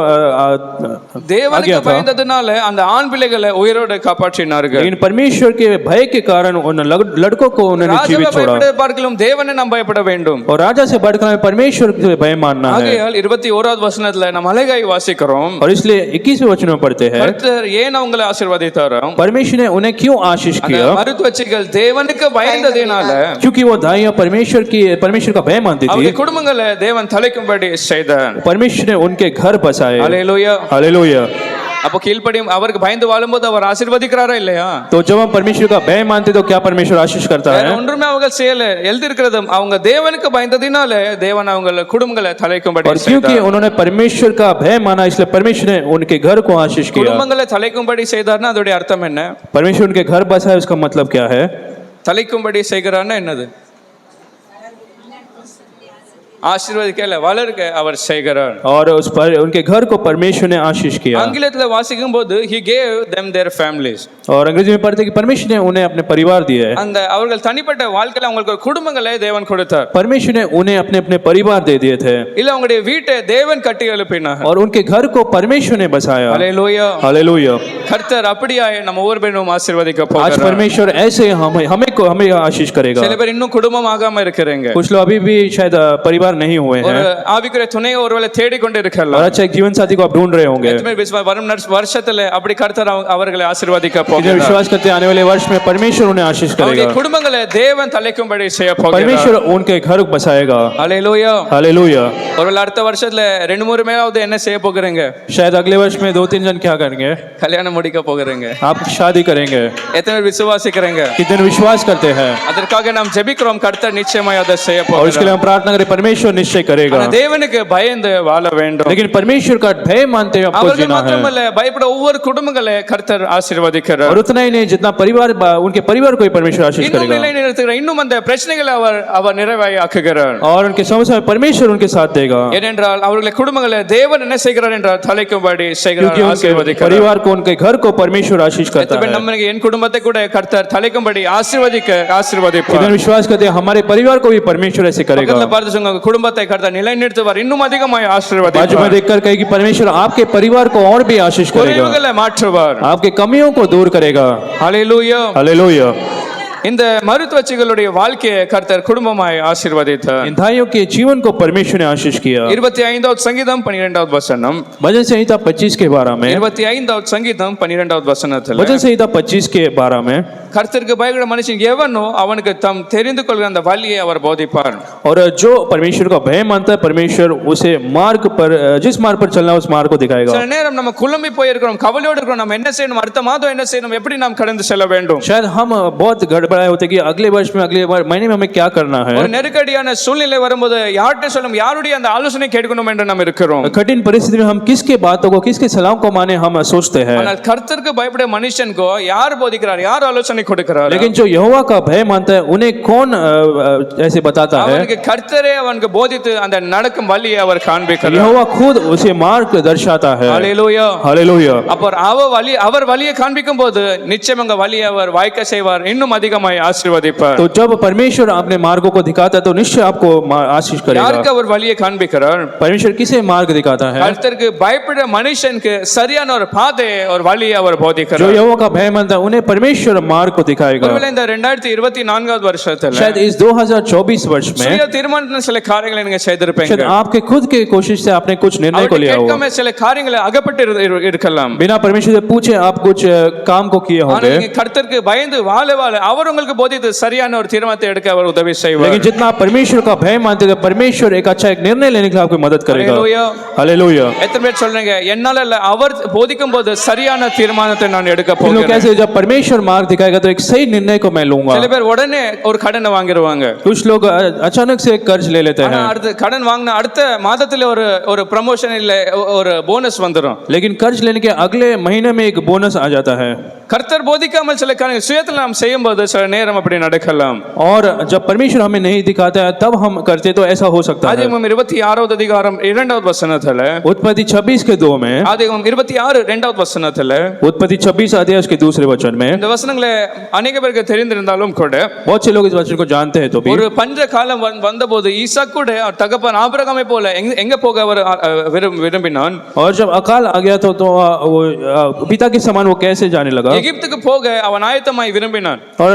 தேவனுக்கு பயந்ததனால அந்த ஆண் பிள்ளைகளை உயிரோடு காப்பாற்றினார்கள். लेकिन परमेश्वर के भय के कारण उन लड़कों को उन्होंने जीवित छोड़ा. பயப்பட பார்க்கலாம் தேவனை நாம் பயப்பட வேண்டும். और राजा से बढ़कर हमें परमेश्वर से भय मानना है. ஆகையால் 21வது வசனத்துல நாம் அழகாய் வாசிக்கிறோம். और इसलिए 21वें वचन में पढ़ते हैं கர்த்தர் ஏன் அவங்களை ஆசீர்வதித்தாரோ परमेश्वर ने उन्हें क्यों आशीष किया. மருத்துவச்சிகள் தேவனுக்கு பயந்ததினால क्योंकि वो दाइयां परमेश्वर का भय मानती थी. அவங்க குடும்பங்களை தேவன் தலைக்கும்படி செய்தார். परमेश्वर ने उनके घर बसाए. Hallelujah hallelujah. அப்போ கீழ்ப்படியும் அவருக்கு பயந்து வாழும்போது அவர் ஆசீர்வதிக்கிறாரா இல்லையா? तो जब हम परमेश्वर का भय मानते तो क्या परमेश्वर आशीष करता है. ஒன்றுமே அவங்க செய்யல. எழுதி இருக்கிறது அவங்க தேவனுக்கு பயந்ததினால தேவன் அவங்க குடும்பங்களை தலைக்கும்படி செய்தார். क्योंकि उन्होंने परमेश्वर का भय माना इसलिए परमेश्वर ने उनके घर को आशीष किया. குடும்பங்களை தலைக்கும்படி செய்தார்னா அதோட அர்த்தம் என்ன? परमेश्वर उनके घर बसाए उसका मतलब क्या है. தலைக்கும்படி செய்கிறார்னா என்னது? ஆசீர்வதிக்கல வளர்க்க அவர் செய்கிறார். और उस पर उनके घर को परमेश्वर ने आशीष किया. ஆங்கிலத்துல வாசிக்கும்போது he gave them their families. और अंग्रेजी में पढ़ते कि परमेश्वर ने उन्हें अपने परिवार दिए. அந்த அவர்கள் தனிப்பட்ட வாழ்க்கையில அவங்களுக்கு குடும்பங்களை தேவன் கொடுத்தார். परमेश्वर ने उन्हें अपने अपने परिवार दे दिए थे. இல்ல அவங்களுடைய வீட்டை தேவன் கட்டி எழுப்பினார். और उनके घर को परमेश्वर ने बसाया. हालेलुया. हालेलुया. கர்த்தர் அப்படியே நம்ம ஒவ்வொரு பேரும் ஆசீர்வதிக்க போகிறார். आज परमेश्वर ऐसे हमें आशीष करेगा. சில பேர் இன்னும் குடும்பம் ஆகாம இருக்கறீங்க. कुछ लोग अभी भी शायद परिवार नहीं हुए हैं. ஆவிக்குரிய துணையை ஒருவேளை தேடிக்கொண்டு இருக்கலாம். और अच्छा एक जीवन साथी को आप ढूंढ रहे होंगे. வரும் வருஷத்துல அப்படி கர்த்தர் அவர்களை ஆசீர்வதிக்க போகிறார். विश्वास करते आने वाले वर्ष में परमेश्वर उन्हें आशीष करेगा. குடும்பங்களை தேவன் தலைக்கும்படி செய்ய போகிறார். परमेश्वर उनके घर बसाएगा. हालेलुया. हालेलुया. ஒருவேளை அடுத்த வருஷத்துல 2-3 மேலாவது என்ன செய்ய போகிறீங்க? शायद अगले वर्ष में 2-3 जन क्या करेंगे. கல்யாணம் முடிக்க போகிறீங்க. आप शादी करेंगे. எத்தனை பேர் விசுவாசிக்கிறீங்க? कितने विश्वास करते हैं. அதற்காக நாம் ஜெபிக்கிறோம் கர்த்தர் நிச்சயமாய் அதை செய்ய और போகிறார். उसके लिए हम प्रार्थना करें परमेश्वर निश्चय करेगा. தேவனுக்கு பயந்து வாழ வேண்டும். लेकिन परमेश्वर का भय मानते हुए आपको जीना है. மாத்திரமல்ல பயப்பட ஒவ்வொரு குடும்பங்களை கர்த்தர் ஆசீர்வதிக்கிறார். और उतना ही नहीं जितना परिवार उनके परिवार को ही परमेश्वर आशीष करेगा. இன்னும் அந்த பிரச்சனைகளை அவர் நிறைவாய் ஆக்குகிறார். और उनके समस्या में परमेश्वर उनके साथ देगा. ஏனென்றால் அவர்களுடைய குடும்பங்களை தேவன் என்ன செய்கிறார் என்றால் தலைக்கும்படி செய்கிறார், ஆசீர்வதிக்கிறார். परिवार को उनके घर को परमेश्वर आशीष करता है. நம்ம என் குடும்பத்தை கூட கர்த்தர் தலைக்கும்படி ஆசீர்வதிப்பார். कितने विश्वास करते हैं हमारे परिवार को भी परमेश्वर ऐसे करेगा. பார்த்து சொல்லுங்க குடும்பத்தை கர்த்தர் நிலைநிறுத்துவார், இன்னும் அதிகமாய் ஆசீர்வதிப்பார். बाजू में देखकर कहे कि परमेश्वर आपके परिवार को और भी आशीष करेगा. குறைவுகளை மாற்றுவார், आपके कमियों को दूर करेगा. हालेलुया. हालेलुया. இந்த மருத்துவச்சிகளுடைய வாழ்க்கையை கர்த்தர் குடும்பமாய் ஆசீர்வதித்தார். इन भाइयों के जीवन को परमेश्वर ने आशीष किया. 25வது சங்கீதம் 12வது வசனம். भजन संहिता 25 के 12 में. 25வது சங்கீதம் 12வது வசனத்தில் भजन संहिता 25 के 12 में. கர்த்தருக்கு பயப்படுற மனுஷன் எவனோ அவனுக்கு தம் தெரிந்து கொள்கிற அந்த வழியை அவர் போதிப்பார். और जो परमेश्वर का भय मानता है परमेश्वर उसे मार्ग पर जिस मार्ग पर चलना उस मार्ग को दिखाएगा. சில நேரம் நம்ம குழம்பி போய் இருக்கிறோம், கவலையோடு இருக்கிறோம், நம்ம என்ன செய்யணும், அடுத்த மாதம் என்ன செய்யணும், எப்படி நாம் கடந்து செல்ல வேண்டும். शायद हम बहुत गड़बड़ाए होते कि अगले वर्ष में अगले महीने में हमें क्या करना है. ஒரு நெருக்கடியான சூழ்நிலை வரும்போது யார்கிட்ட சொல்லும், யாருடைய அந்த ஆலோசனை கேட்கணும் என்று நாம் இருக்கிறோம். कठिन परिस्थिति में हम किसके बातों को किसके सलाह को माने हम सोचते हैं. ஆனால் கர்த்தருக்கு பயப்படுற மனுஷனுக்கு யார் போதிக்கிறார், யார் ஆலோசனை கொடுக்கிறார்? लेकिन जो यहोवा का भय मानता है उन्हें कौन ऐसे बताता है. அவனுக்கு கர்த்தரே அவனுக்கு போதித்து அந்த நடக்கும் வழியை அவர் காண்பிக்கிறார். यहोवा खुद उसे मार्ग दर्शाता है. हालेलुया. हालेलुया. அப்ப அவர் வழியை காண்பிக்கும் போது நிச்சயம் உங்க வழியை அவர் வாய்க்க செய்வார், இன்னும் அதிகமாய் ஆசீர்வதிப்பார். तो जब परमेश्वर अपने मार्गों को दिखाता है तो निश्चय आपको आशीष करेगा. யாருக்கு அவர் வழியை காண்பிக்கிறார்? परमेश्वर किसे मार्ग दिखाता है. கர்த்தருக்கு பயப்படுற மனுஷனுக்கு சரியான ஒரு பாதை ஒரு வழியை அவர் போதிக்கிறார். जो यहोवा का भय मानता है उन्हें परमेश्वर मार्ग को दिखाएगा. ஒருவேளை இந்த 2024வது வருஷத்துல शायद इस 2024 वर्ष में சுய தீர்மானத்துல சில காரியங்களை நீங்க செய்திருப்பீங்க. शायद आपके खुद के कोशिश से आपने कुछ निर्णय को लिया होगा. கேட்காம சில காரியங்களை அகப்பட்டு இருக்கலாம். बिना परमेश्वर से पूछे आप कुछ काम को किए होंगे. நீங்க கர்த்தருக்கு பயந்து வாழ அவர் உங்களுக்கு போதித்து சரியான ஒரு தீர்மானத்தை எடுக்க அவர் உதவி செய்வார். लेकिन जितना परमेश्वर का भय मानते थे परमेश्वर एक अच्छा एक निर्णय लेने के लिए आपकी मदद करेगा. हालेलुया. எத்தனை பேர் சொல்றீங்க என்னால இல்ல, அவர் போதிக்கும் போது சரியான தீர்மானத்தை நான் எடுக்க लोग போகிறேன். कैसे जब परमेश्वर मार्ग दिखाएगा तो एक सही निर्णय को मैं लूंगा. சில பேர் உடனே ஒரு கடனை வாங்கிடுவாங்க. कुछ लोग अचानक से एक कर्ज ले लेते हैं. அடுத்து கடன் வாங்கின அடுத்த மாதத்துல ஒரு ப்ரமோஷன் இல்ல ஒரு போனஸ் வந்துரும். लेकिन कर्ज लेने के अगले महीने में एक बोनस आ जाता है. கர்த்தர் போதிக்காமல் சில காரியங்கள் சுயத்தில் நாம் செய்யும்போது சில சில நேரம் அப்படி நடக்கலாம். और जब परमेश्वर हमें नहीं दिखाता है तब हम करते तो ऐसा हो सकता है। ஆதியாகமம் 26வது அதிகாரம் 2வது வசனத்துல, उत्पत्ति 26:2 में, ஆதியாகமம் 26 2வது வசனத்துல, उत्पत्ति 26 अध्याय के दूसरे वचन में, இந்த வசனங்களை அநேக பேருக்கு தெரிந்திருந்தாலும் கூட बहुत से लोग इस वचन को जानते हैं तो भी, ஒரு பஞ்ச காலம் வந்தபோது ஈசாக்கு கூட அவர் தகப்பன் ஆபிரகாமை போல எங்க போக அவர் விரும்பினான். और जब अकाल आ गया तो वो पिता के समान वो कैसे जाने लगा, எகிப்துக்கு போக அவன் ஆயத்தமாய் விரும்பினான். और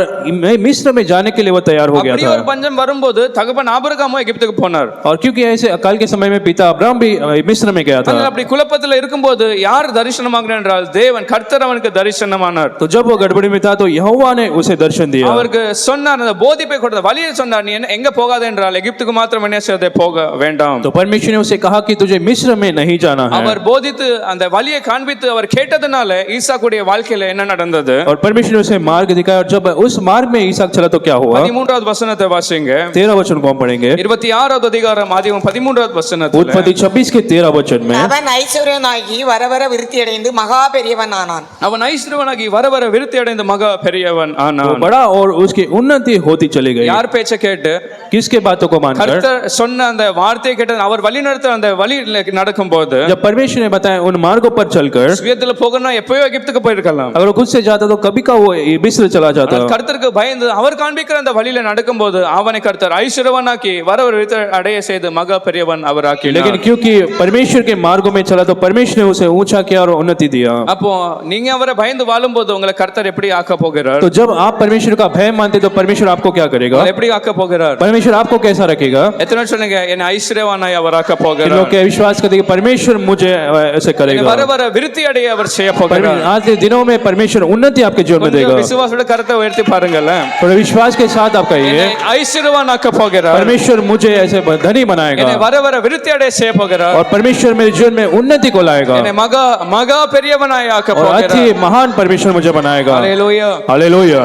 मिस्र में जाने के लिए वो तैयार हो गया அப்படி ஒரு था। பஞ்சம் வரும்போது தகப்பன் ஆபிரகாமும் எகிப்துக்கு போனார். और क्योंकि ऐसे अकाल के समय में पिता अब्राहम भी मिस्र में गया ஆனால் था, அப்படி குழப்பத்தில் இருக்கும்போது யார் தரிசனமாகிறார் என்றால் தேவன் கர்த்தர் அவனுக்கு தரிசனமானார். तो जब वो गड़बड़ी में था तो यहोवा ने उसे दर्शन दिया, அவருக்கு சொன்னார், அந்த போதிப்பை கொடுத்த வழியை சொன்னார், நீ எங்க போகாத என்றால் எகிப்துக்கு மாத்திரம் என்ன செய்யாதே, போக வேண்டாம். तो परमेश्वर ने उसे कहा कि तुझे मिस्र में नहीं जाना है। அவர் போதித்து அந்த வழியை காண்பித்து அவர் கேட்டதனால ஈசாக்குடைய வாழ்க்கையில என்ன நடந்தது? और परमेश्वर ने उसे मार्ग दिखाया, और जब उस मार्ग में ईसाक चला तो क्या हुआ? 13வது வசனத்தை வாசிங்க. 13 वचन को हम पढ़ेंगे, 26வது அதிகாரம் ஆதியாகமம் 13வது வசனத்துல, उत्पत्ति 26 के 13 वचन में, அவன் ஐஸ்வர்யனாகி வர வர விருத்தியடைந்து மகா பெரியவன் ஆனான். அவன் ஐஸ்வர்யவனாகி வர வர விருத்தி அடைந்து மகா பெரியவன் वो ஆனான். बड़ा और उसकी उन्नति होती चली गई। யார் பேச்ச கேட்டு? किसके बातों को मानकर? கர்த்தர் சொன்ன அந்த வார்த்தையை கேட்டு அவர் வழி நடத்த அந்த வழியில நடக்கும்போது, जब परमेश्वर ने बताया उन मार्गों पर चलकर, சுயத்துல போகணும்னா எப்பயோ எகிப்துக்கு போயிருக்கலாம். अगर वो खुद से जाता तो कभी का वो मिस्र चला जाता। கர்த்தருக்கு பயந்து அவர் காண்பிக்கிற அந்த வழியில நடக்கும்போது அவனை கர்த்தர் ஐஸ்வர்யவனாக்கி வர வர விருத்தி அடைய செய்து மகா பெரியவன் அவர் ஆக்கினார். लेकिन क्योंकि परमेश्वर के मार्गों में चला तो परमेश्वर ने उसे ऊंचा किया और उन्नति दिया। அப்போ நீங்க அவரை பயந்து வாழும்போது உங்களை கர்த்தர் எப்படி ஆக்க போகிறார்? तो जब आप परमेश्वर का भय मानते तो परमेश्वर आपको क्या करेगा? உங்களை எப்படி ஆக்க போகிறார்? परमेश्वर आपको कैसा रखेगा? எத்தனை சொன்னீங்க என்னை ஐஸ்வர்யவனாய் அவர் ஆக்க इन लोग போகிறார்? क्या विश्वास करते कि परमेश्वर मुझे ऐसे என்னை करेगा? வர வர விருத்தி அடைய அவர் செய்ய போகிறார். आज के दिनों में परमेश्वर उन्नति आपके जीवन में देगा। விசுவாசோட கருத்தை உயர்த்தி பாருங்களேன். थोड़ा विश्वास के साथ आप कहिए, என்னை ஐஸ்வர்யவான் ஆக்க போகிறார். परमेश्वर मुझे ऐसे धनी என்னை बनाएगा, வர வர விருத்தி அடைய செய்ய போகிறார். और परमेश्वर मेरे जीवन में उन्नति को लाएगा, என்னை மகா மகா பெரியவனாய் ஆக்க और போகிறார். अति महान परमेश्वर मुझे बनाएगा। ஹalleluya. हालेलुया।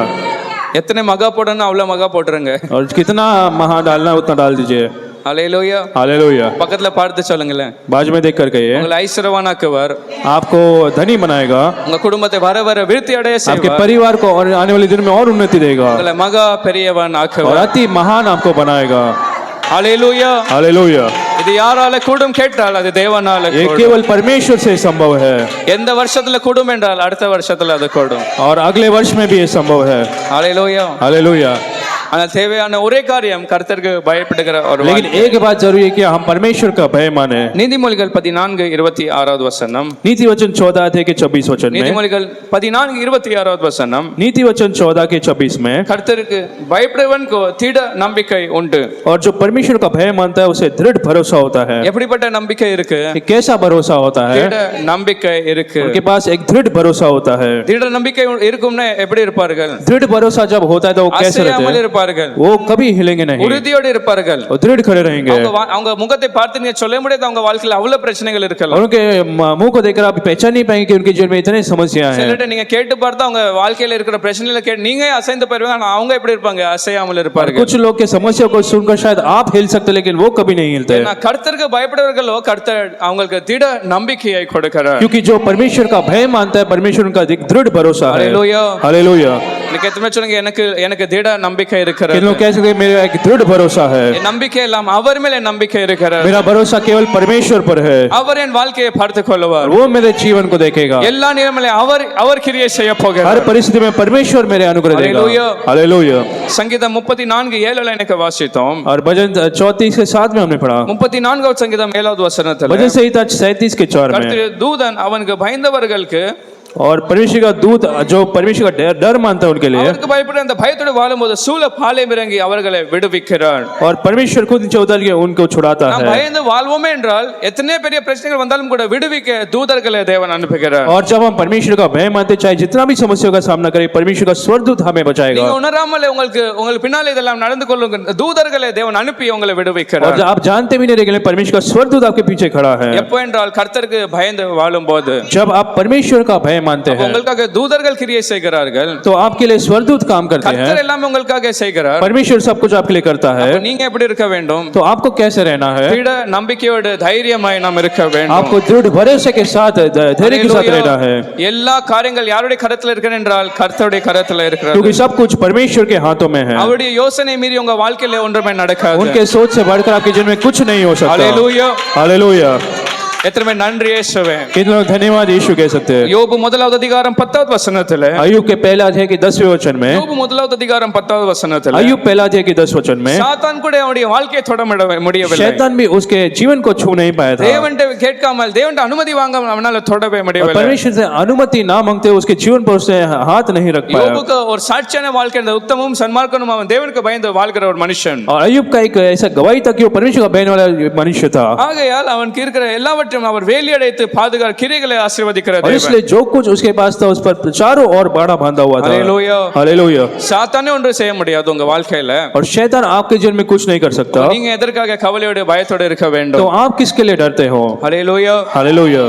எத்தனை மகா போடணும் அவ்வளவு மகா போட்டுருங்க. और कितना महान डालना उतना डाल दीजिए। ஹalleluya. हालेलुया। பக்கத்துல பார்த்து சொல்லுங்களேன். बाजू में देख कर कहिए, உங்களை ஐஸ்வர்யவானாக்குவார். आपको धनी बनाएगा, உங்க குடும்பத்தை வர வர விருத்தி அடைய आपके செய்வார். परिवार को और आने वाले दिन में और उन्नति देगा, உங்களை மகா பெரியவன் और ஆக்குவார். अति महान आपको बनाएगा। ஹalleluya. हालेलुया। இது யாரால கூடும் கேட்டால் அது தேவனால ये கூடும். केवल परमेश्वर से संभव है, எந்த வருஷத்துல கூடும் என்றால் அடுத்த வருஷத்துல அது கூடும். और अगले वर्ष में भी ये संभव है। ஹalleluya. हालेलुया। ஆனால் தேவையான ஒரே காரியம் கர்த்தருக்கு பயப்படுகிற ஒரு लेकिन வாழ்க்கை. एक बात जरूरी है कि हम परमेश्वर का भय माने। நீதிமொழிகள் 14:26 வசனம். नीति वचन 14 अध्याय के 26 वचन में, நீதிமொழிகள் 14:26 வசனம். नीति वचन 14 के 26 में, கர்த்தருக்கு பயப்படுவனுக்கு திட நம்பிக்கை உண்டு. और जो परमेश्वर का भय मानता है उसे दृढ़ भरोसा होता है। எப்படிப்பட்ட நம்பிக்கை இருக்கு? कि कैसा भरोसा होता है? திட நம்பிக்கை இருக்கு. उनके पास एक दृढ़ भरोसा होता है। திட நம்பிக்கை இருக்கும்னா எப்படி இருப்பார்கள்? दृढ़ भरोसा जब होता है तो वो कैसे रहते அசையாமல் हैं? இருப்பார்கள். वो कभी हिलेंगे नहीं, உறுதியோடு இருப்பார்கள். वो दृढ़ खड़े रहेंगे। அவங்க முகத்தை பார்த்து நீங்க சொல்ல முடியாது அவங்க வாழ்க்கையில அவ்வளவு பிரச்சனைகள் और இருக்கலாம். उनके मुंह को देखकर आप पहचान नहीं पाएंगे कि उनके जीवन में इतने समस्या हैं। சிலர்ட்ட நீங்க கேட்டு பார்த்தா அவங்க வாழ்க்கையில இருக்கிற பிரச்சனைகளை கேட்டு நீங்க அசைந்து போயிருவாங்க. ஆனா அவங்க எப்படி இருப்பாங்க? அசையாமல் இருப்பார்கள். कुछ लोग के समस्या को सुनकर शायद आप हिल सकते लेकिन वो कभी नहीं हिलते, ஏன்னா கர்த்தருக்கு பயப்படுறவர்களோ கர்த்தர் அவங்களுக்கு திட நம்பிக்கையை கொடுக்கிறார். क्योंकि जो परमेश्वर का भय मानता है परमेश्वर उनका एक दृढ़ भरोसा है। हालेलुया. हालेलुया। இன்னைக்கு எத்தனை சொல்லுங்க எனக்கு திட நம்பிக்கை இருக்கிறது. किन लोग कह सकते हैं मेरा एक दृढ़ भरोसा है, என் நம்பிக்கை எல்லாம் அவர் மேல நம்பிக்கை இருக்கிறது. मेरा भरोसा केवल परमेश्वर पर है, அவர் என் வாழ்க்கையை பார்த்துக் கொள்வார். वो मेरे जीवन को देखेगा, எல்லா நேரங்களிலும் அவர் கிரியை செய்ய हर போகிறார். परिस्थिति में परमेश्वर मेरे अनुग्रह देगा। हालेलुया। हालेलुया। சங்கீதம் 34:7 எனக்கு வாசித்தோம். और भजन 34 के 7 में हमने पढ़ा, 34வது சங்கீதம் 7வது வசனத்துல भजन संहिता 37 के 4 में, கர்த்தருடைய தூதன் அவனுக்கு பயந்தவர்களுக்கு और परमेश्वर का दूत जो परमेश्वर का डर मानता है उनके लिए, அவருக்கு பயப்பட அந்த பயத்தோடு வாழும்போது சூழ பாளையம் இறங்கி அவர்களை விடுவிக்கிறார். और परमेश्वर खुद नीचे उतर के उनको छुड़ाता நாம் है। பயந்து வாழ்வோமே என்றால் எத்தனை பெரிய பிரச்சனைகள் வந்தாலும் கூட விடுவிக்க தூதர்களை தேவன் அனுப்புகிறார். और जब हम परमेश्वर का भय मानते चाहे जितना भी समस्याओं का सामना करें परमेश्वर का स्वर्गदूत हमें बचाएगा। நீங்க உணராமலே உங்களுக்கு பின்னாலே இதெல்லாம் நடந்து கொள்ளுங்க தூதர்களை தேவன் அனுப்பி உங்களை और விடுவிக்கிறார். आप जानते भी नहीं रहे परमेश्वर का स्वर्गदूत आपके पीछे खड़ा है। எப்போ என்றால் கர்த்தருக்கு பயந்து வாழும்போது. जब आप परमेश्वर का भय मानते அப்ப हैं உங்களுக்காக தூதர்கள் கிரியை செய்கிறார்கள், तो आपके लिए स्वर्गदूत काम करते हैं, கர்த்தர் எல்லாமே உங்களுக்காக செய்கிறார். परमेश्वर सब कुछ आपके लिए करता है, அப்ப நீங்க எப்படி இருக்க வேண்டும்? तो आपको कैसे रहना है? திட நம்பிக்கையோடு தைரியமாய் நாம் இருக்க வேண்டும். आपको दृढ़ भरोसे के साथ धैर्य के साथ रहना है, எல்லா காரியங்கள் யாருடைய கரத்துல இருக்கிறது என்றால் கர்த்தருடைய கரத்துல இருக்கிறது. क्योंकि सब कुछ परमेश्वर के हाथों में है। அவருடைய யோசனை மீறி உங்க வாழ்க்கையில ஒன்றுமே நடக்காது. उनके सोच से बढ़कर आपके जीवन में कुछ नहीं हो सकता। Hallelujah, hallelujah. எத்தனை பேர் நன்றி இயேசுவே. कितने लोग धन्यवाद यीशु कह सकते हैं? யோபு முதலாவது அதிகாரம் 10வது வசனத்திலே, अय्यूब के पहला अध्याय के 10वें वचन में, யோபு முதலாவது அதிகாரம் 10வது வசனத்திலே, अय्यूब पहला अध्याय के 10 वचन में, சாத்தான் கூட அவனுடைய வாழ்க்கையை தொட முடியவில்லை. शैतान भी उसके जीवन को छू नहीं पाया था। தேவன்கிட்ட கேட்காமல், தேவன்கிட்ட அனுமதி வாங்காமல் அவனால தொடவே और முடியவில்லை. परमेश्वर से अनुमति ना मांगते उसके जीवन पर उसने हाथ नहीं रख पाया। யோபுக்கு ஒரு சாட்சியான வாழ்க்கை இருந்தது. உத்தமமும் சன்மார்க்கனும் அவன் தேவனுக்கு பயந்து வாழ்கிற ஒரு மனுஷன். और अय्यूब का एक ऐसा गवाही था कि वो परमेश्वर का बहन वाला मनुष्य था, ஆகையால் அவனுக்கு இருக்கிற எல்லாவற்றையும் அவர் வேலியடைத்து பாதுகார் கிரியைகளை ஆசீர்வதிக்கிற और தேவன். इसलिए जो कुछ उसके पास था उस पर चारों ओर बाड़ा बांधा हुआ था। Hallelujah, hallelujah. சாத்தானே ஒன்று செய்ய முடியாது உங்க வாழ்க்கையில. और शैतान आपके जीवन में कुछ नहीं कर सकता, நீங்க எதற்காக கவலையோடு பயத்தோடு இருக்க तो வேண்டும்? आप किसके लिए डरते हो? ஹalleluya. हालेलुया।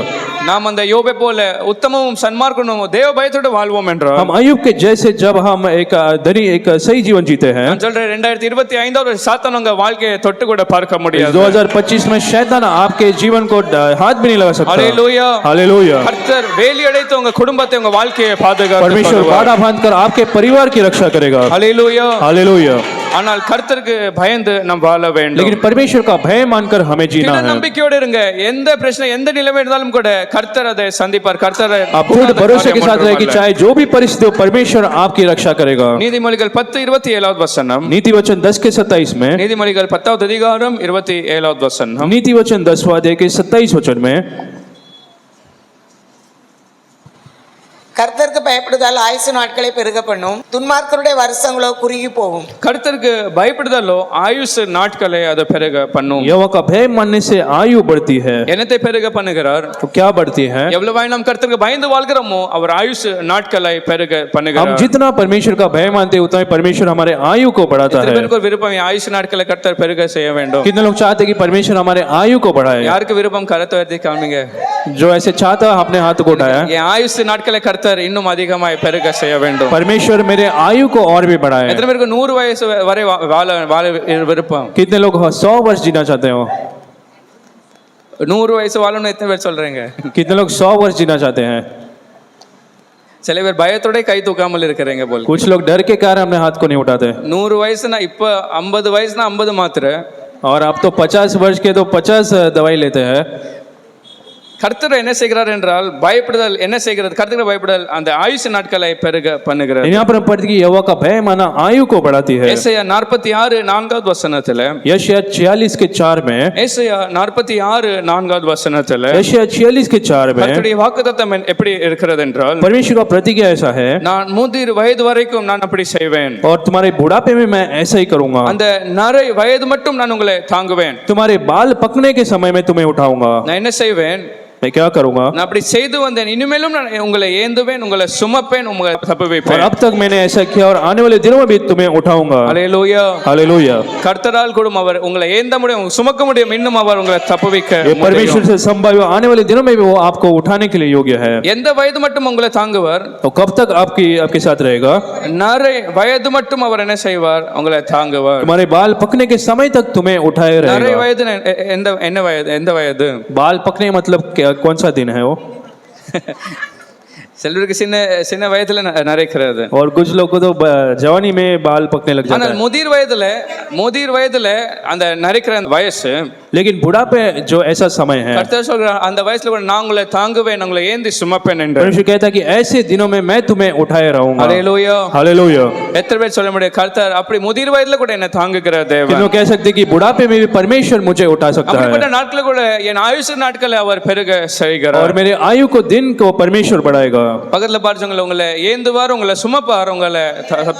நாம் அந்த யோபை போல உத்தமமும் சன்மார்க்கனும் தேவ பயத்தோடு வாழ்வோம் என்றால், हम अय्यूब के जैसे जब हम एक सही जीवन जीते हैं, நான் சொல்றேன் 2025 சாத்தான் உங்க வாழ்க்கையை தொட்டு கூட பார்க்க முடியாது. 2025 में शैतान आपके जीवन को हाथ भी नहीं लगा सकता। Hallelujah, hallelujah. கர்த்தர் வேலி அடைத்து உங்க குடும்பத்தை உங்க வாழ்க்கையை பாதுகாத்து परमेश्वर बाड़ा बांधकर आपके परिवार की रक्षा करेगा। हालेलुया। हालेलुया। ஆனால் கர்த்தருக்கு பயந்து நாம் வாழ வேண்டும். लेकिन परमेश्वर का भय मानकर हमें जीना திட है। நம்பிக்கையோடு இருங்க. எந்த பிரச்சனை எந்த நிலைமை இருந்தாலும் கூட கர்த்தர் அதை சந்திப்பார். கர்த்தர் आप दृढ़ भरोसे के साथ रहे कि चाहे जो भी परिस्थिति हो परमेश्वर आपकी रक्षा करेगा। நீதிமொழிகள் 10:27 वचனம், नीति वचन 10 के 27 में, நீதிமொழிகள் 10வது அதிகாரம் 27 वचனம், नीति वचन 10वां अध्याय के 27 वचन में, கர்த்தருக்கு பயப்படுதல் ஆயுசு நாட்களை பெருக பண்ணும், துன்மார்க்கருடைய வருஷங்களோ குறுகி போகும். கர்த்தருக்கு பயப்படுதலோ ஆயுசு நாட்களை அது பெருக பண்ணும். यहोवा का भय मानने से आयु बढ़ती है। என்னத்தை பெருக பண்ணுகிறார்? तो क्या बढ़ती है? எவ்வளவு நாம் கர்த்தருக்கு பயந்து வாழ்கிறோமோ அவர் ஆயுசு நாட்களை பெருக हम பண்ணுகிறார். जितना परमेश्वर का भय मानते हैं उतना ही परमेश्वर हमारे आयु को बढ़ाता எத்தனை है। பேருக்கு ஒரு விருப்பம் ஆயுசு நாட்களை கர்த்தர் பெருக செய்ய வேண்டும்? कितने लोग चाहते हैं कि परमेश्वर हमारे आयु को बढ़ाए? யாருக்கு விருப்பம் கரத்தை உயர்த்தி காமிங்க. जो ऐसे चाहता है अपने हाथ को उठाया। என் ஆயுசு நாட்களை கர்த்தர் இன்னும் அதிகமாய் பெருக செய்ய வேண்டும். परमेश्वर मेरे आयु को और भी बढ़ाए। எத்தனை பேருக்கு 100 வயசு வரை வாழ விருப்பம்? कितने लोग 100 वर्ष जीना चाहते हो? 100 வயசு வாழணும்னு எத்தனை பேர் சொல்றீங்க? कितने लोग 100 वर्ष जीना चाहते हैं? சில பேர் பயத்தோட கை தூக்காமல் இருக்கிறீங்க போல. कुछ लोग डर के कारण अपने हाथ को नहीं उठाते। 100 வயசுனா இப்ப 50 வயசுனா 50 மாத்திரை. और आप तो 50 वर्ष के तो 50 दवाई लेते हैं। கர்த்தர் என்ன செய்கிறார் என்றால் பயப்படுதல் என்ன செய்கிறது? கர்த்தருக்கு பயப்படுதல் அந்த ஆயுசு நாட்களை பெருக பண்ணுகிறது. यहाँ पर हम पढ़ते कि यहोवा का भय माना आयु को बढ़ाती है। ஏசாயா 46 4வது வசனத்திலே, यशायाह 46 के 4 में, ஏசாயா 46 4வது வசனத்திலே यशायाह 46 के 4 में கர்த்தருடைய வாக்குத்தத்தம் எப்படி இருக்கிறது என்றால், परमेश्वर का प्रतिज्ञा ऐसा है, நான் முதிர் வயது வரைக்கும் நான் அப்படி செய்வேன். और तुम्हारे बुढ़ापे में मैं ऐसा ही करूंगा। அந்த நரை வயது மட்டும் நான் உங்களை தாங்குவேன். तुम्हारे बाल पकने के समय में तुम्हें उठाऊंगा। நான் என்ன செய்வேன்? मैं क्या करूंगा? நான் அப்படி செய்து வந்தேன். இனிமேலும் நான் உங்களை ஏந்துவேன், உங்களை சுமப்பேன், உங்களை और தப்புவிப்பேன். अब तक मैंने ऐसा किया और आने वाले दिनों में भी तुम्हें उठाऊंगा। அல்லேலூயா. हालेलुया। கர்த்தரால் கூட அவர் உங்களை ஏந்த முடியும், சுமக்க முடியும், இன்னும் அவர் உங்களை தப்புவிக்க ये परमेश्वर முடியும். से संभव है, आने वाले दिनों में भी वो आपको उठाने के लिए योग्य है। எந்த வயது மட்டும் உங்களை தாங்குவார்? तो कब तक आपके साथ रहेगा? நரை வயது மட்டும் அவர் என்ன செய்வார்? உங்களை தாங்குவார். तुम्हारे बाल पकने के समय तक तुम्हें उठाए நரை रहेगा। வயது எந்த வயது? बाल पकने मतलब कौन सा दिन है वो? சிலருக்கு சின்ன சின்ன வயதுல நரைக்கிறது. और कुछ लोगों को तो जवानी में बाल पकने लग जाता ஆனால் है। முதிர் வயதுல அந்த நரைக்கிற அந்த வயசு, लेकिन बुढ़ापे जो ऐसा समय है, கர்த்தர் சொல்றார் அந்த வயசுல கூட நான் உங்களை தாங்குவேன், உங்களை ஏந்தி சுமப்பேன் என்று. परमेश्वर कहता है कि ऐसे दिनों में मैं तुम्हें उठाए रहूंगा। அல்லேலூயா. हालेलुया। எத்தனை பேர் சொல்ல முடியும் கர்த்தர் அப்படி முதிர் வயதுல கூட என்ன தாங்குகிற தேவன்? कितनों कह सकते कि बुढ़ापे में भी परमेश्वर मुझे उठा सकता அப்படிப்பட்ட है, நாட்கள் கூட என் ஆயுசு நாட்களை அவர் பெருக செய்கிறார். और मेरे आयु को दिन को परमेश्वर बढ़ाएगा। பக்கத்துல பாருங்க, உங்களை ஏந்துவார், உங்களை சுமப்பார், உங்களை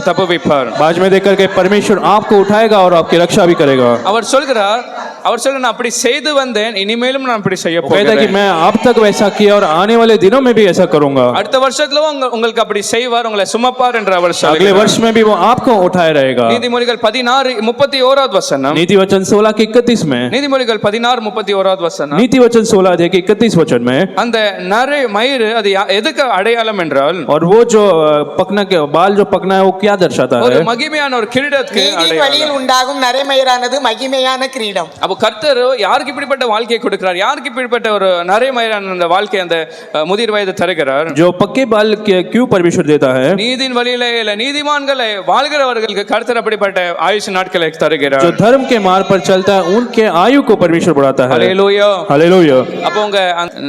தப்புவிப்பார். बाज में देख करके परमेश्वर आपको उठाएगा और आपकी रक्षा भी करेगा। அவர் சொல்கிறார் அவர் சொல்ல நான் அப்படி செய்து வந்தேன், இனிமேலும் நான் அப்படி செய்ய वो कहता है कि போகிறேன். मैं अब तक वैसा किया और आने वाले दिनों में भी ऐसा करूंगा. அடுத்த வருஷத்துல உங்களுக்கு அப்படி செய்வார், உங்களை சுமப்பார் என்று அவர் अगले சொல்கிறார். वर्ष में भी वो आपको उठाए रहेगा. நீதிமொழிகள் 16:31 வசனம். नीति वचन 16 में நீதிமொழிகள் 16:31 வசனம். नीति वचन 16 अध्याय के 31 वचन में அந்த நரை மயிறு அது எதுக்கு அடையாளம் என்றால் और वो जो पकना के बाल जो पकना है वो क्या दर्शाता ஒரு है? மகிமையான ஒரு கிரீடத்துக்கு நீதியின் அடையாளம். வழியில் உண்டாகும் நரைமயிரானது மகிமையான கிரீடம். அப்போ கர்த்தர் யாருக்கு இப்படிப்பட்ட வாழ்க்கையை கொடுக்கிறார், யாருக்கு இப்படிப்பட்ட ஒரு நரை மயிரான அந்த வாழ்க்கை அந்த முதிர் வயது தருகிறார்? जो पक्के बाल क्यों परमेश्वर देता है? நீதியின் வழியிலே இல்ல நீதிமான்களை வாழ்கிறவர்களுக்கு கர்த்தர் அப்படிப்பட்ட ஆயுசு நாட்களை தருகிறார். जो धर्म के मार्ग पर चलता है उनके आयु को परमेश्वर बढ़ाता है. ஹல்லேலூயா. हालेलुया. அப்போ உங்க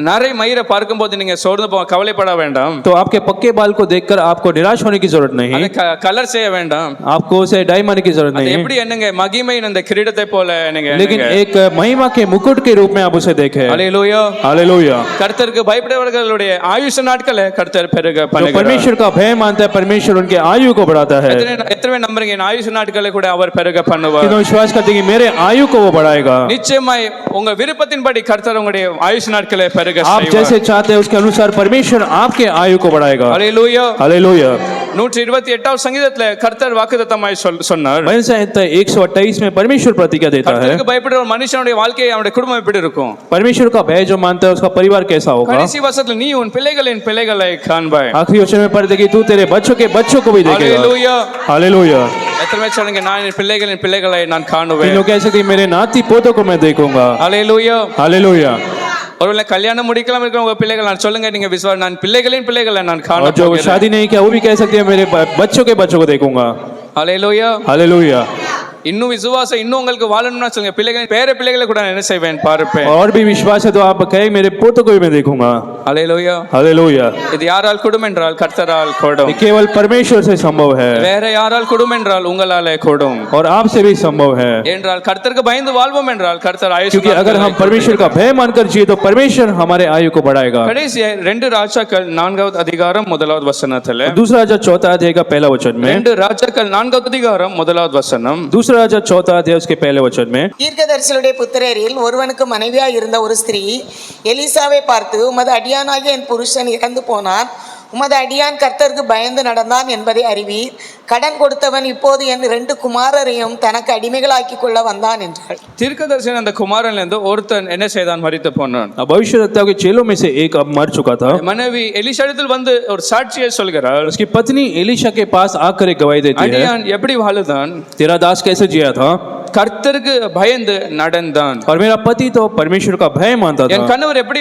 நரை மயிரை பார்க்கும்போது நீங்க சோர்ந்து கவலைப்பட வேண்டாம். तो आपके पक्के बाल को देखकर आपको निराश होने की जरूरत नहीं, அதை கலர் செய்ய வேண்டாம். आपको उसे डाई मारने की जरूरत அது नहीं, எப்படி என்னங்க மகிமையின் அந்த கிரீடத்தை போல நீங்க लेकिन एक महिमा के मुकुट के रूप में आप उसे देखें. ஹல்லேலூயா. हालेलुया. கர்த்தருக்கு பயப்படுபவர்களுடைய ஆயுசு நாட்களை கர்த்தர் பெருக जो பண்ணுகிறார். परमेश्वर का भय मानता है परमेश्वर उनके आयु को बढ़ाता है. எத்தனை நம்புறீங்க என் ஆயுசு நாட்களை கூட அவர் பெருக பண்ணுவார்? कितने विश्वास करते हैं कि मेरे आयु को वो बढ़ाएगा? நிச்சயமாய் உங்க விருப்பத்தின்படி கர்த்தர் உங்களுடைய ஆயுசு நாட்களை பெருக आप செய்வார். जैसे चाहते हैं उसके अनुसार परमेश्वर आपके आयु को बढ़ाएगा. ஹல்லேலூயா. हालेलुया. 128வது சங்கீதத்துல கர்த்தர் வாக்குத்தத்தமாய் சொன்னார், भजन संहिता 128 में परमेश्वर प्रतिज्ञा देता है. கர்த்தருக்கு பயப்படுற ஒரு மனுஷனுடைய வாழ்க்கை அவனுடைய குடும்பம் எப்படி இருக்கும்? परमेश्वर का भय जो मानता है उसका परिवार कैसा होगा? கடைசி வசனத்துல நீ உன் பிள்ளைகளின் பிள்ளைகளை காண்பாய். आखिरी वचन में पढ़ते कि तू तेरे बच्चों के बच्चों को भी देखेगा. ஹல்லேலூயா. हालेलुया. எத்தனை பேர் சொல்லுங்க நான் என் பிள்ளைகளின் பிள்ளைகளை நான் तीन காணுவேன்? लोग कह सकते हैं मेरे नाती पोतों को मैं देखूंगा. ஹல்லேலூயா. हालेलुया. ஒருவேளை கல்யாணம் முடிக்கலாம் இருக்கிற உங்க பிள்ளைகள் நான் சொல்லுங்க நீங்க விசுவாசி நான் பிள்ளைகளின் பிள்ளைகளை நான் और காண जो போகிறேன். शादी नहीं किया वो भी कह सकते हैं मेरे बच्चों के बच्चों को देखूंगा. ஹல்லேலூயா. हालेलुया. இன்னும் விசுவாசம் இன்னும் உங்களுக்கு வாழணும்னா சொல்லுங்க பிள்ளைகள் பேர பிள்ளைகளை கூட நான் என்ன செய்வேன் பார்ப்பேன். और भी विश्वास है तो आप कहें मेरे पोतों को भी मैं देखूंगा. ஹல்லேலூயா. हालेलुया. இது யாரால் கூடும் என்றால் கர்த்தரால் கூடும். ये केवल परमेश्वर से संभव है வேற யாரால் கூடும் என்றால் உங்களாலே கூடும். और आपसे भी संभव है, என்றால் கர்த்தருக்கு பயந்து வாழ்வோம் என்றால் கர்த்தர் ஆயுசு क्योंकि अगर हम परमेश्वर का भय मानकर जिए तो परमेश्वर हमारे आयु को बढ़ाएगा. கடைசி 2 ராஜாக்கள் 4வது அதிகாரம் 1வது வசனத்துல दूसरा राजा 4 अध्याय का पहला वचन में 2 ராஜாக்கள் 4வது அதிகாரம் 1வது வசனம். दूसरा राजा 4 अध्याय उसके पहले वचन में தீர்க்கதரிசிகளுடைய புத்திரரில் ஒருவனுக்கு மனைவியாய் இருந்த ஒரு ஸ்திரீ எலிசாவை பார்த்து, உமது அடியானாகிய என் புருஷன் இறந்து போனான், உமது அடியான் கர்த்தருக்கு பயந்து நடந்தான் என்பதை அறிவீர். கடன் கொடுத்தவன் இப்போது என் 2 குமாரரையும் தனக்கு அடிமைகளாக்கி கொள்ள வந்தான் என்றாள். தீர்க்கதரிசன் அந்த குமாரன்ல இருந்து ஒருத்தன் என்ன செய்தான், மரித்து போனான். भविष्यवक्ता के चेलों में से एक अब मर चुका था. மனைவி எலிசாவிடத்தில் வந்து ஒரு சாட்சியை சொல்கிறாள். उसकी पत्नी एलीशा के पास आकर एक गवाही देती है, அடியான் எப்படி வாழுதான், तेरा दास कैसे जिया था கர்த்தருக்கு பயந்து நடந்தான். और मेरा पति तो परमेश्वर का भय मानता என் था. கணவர் எப்படி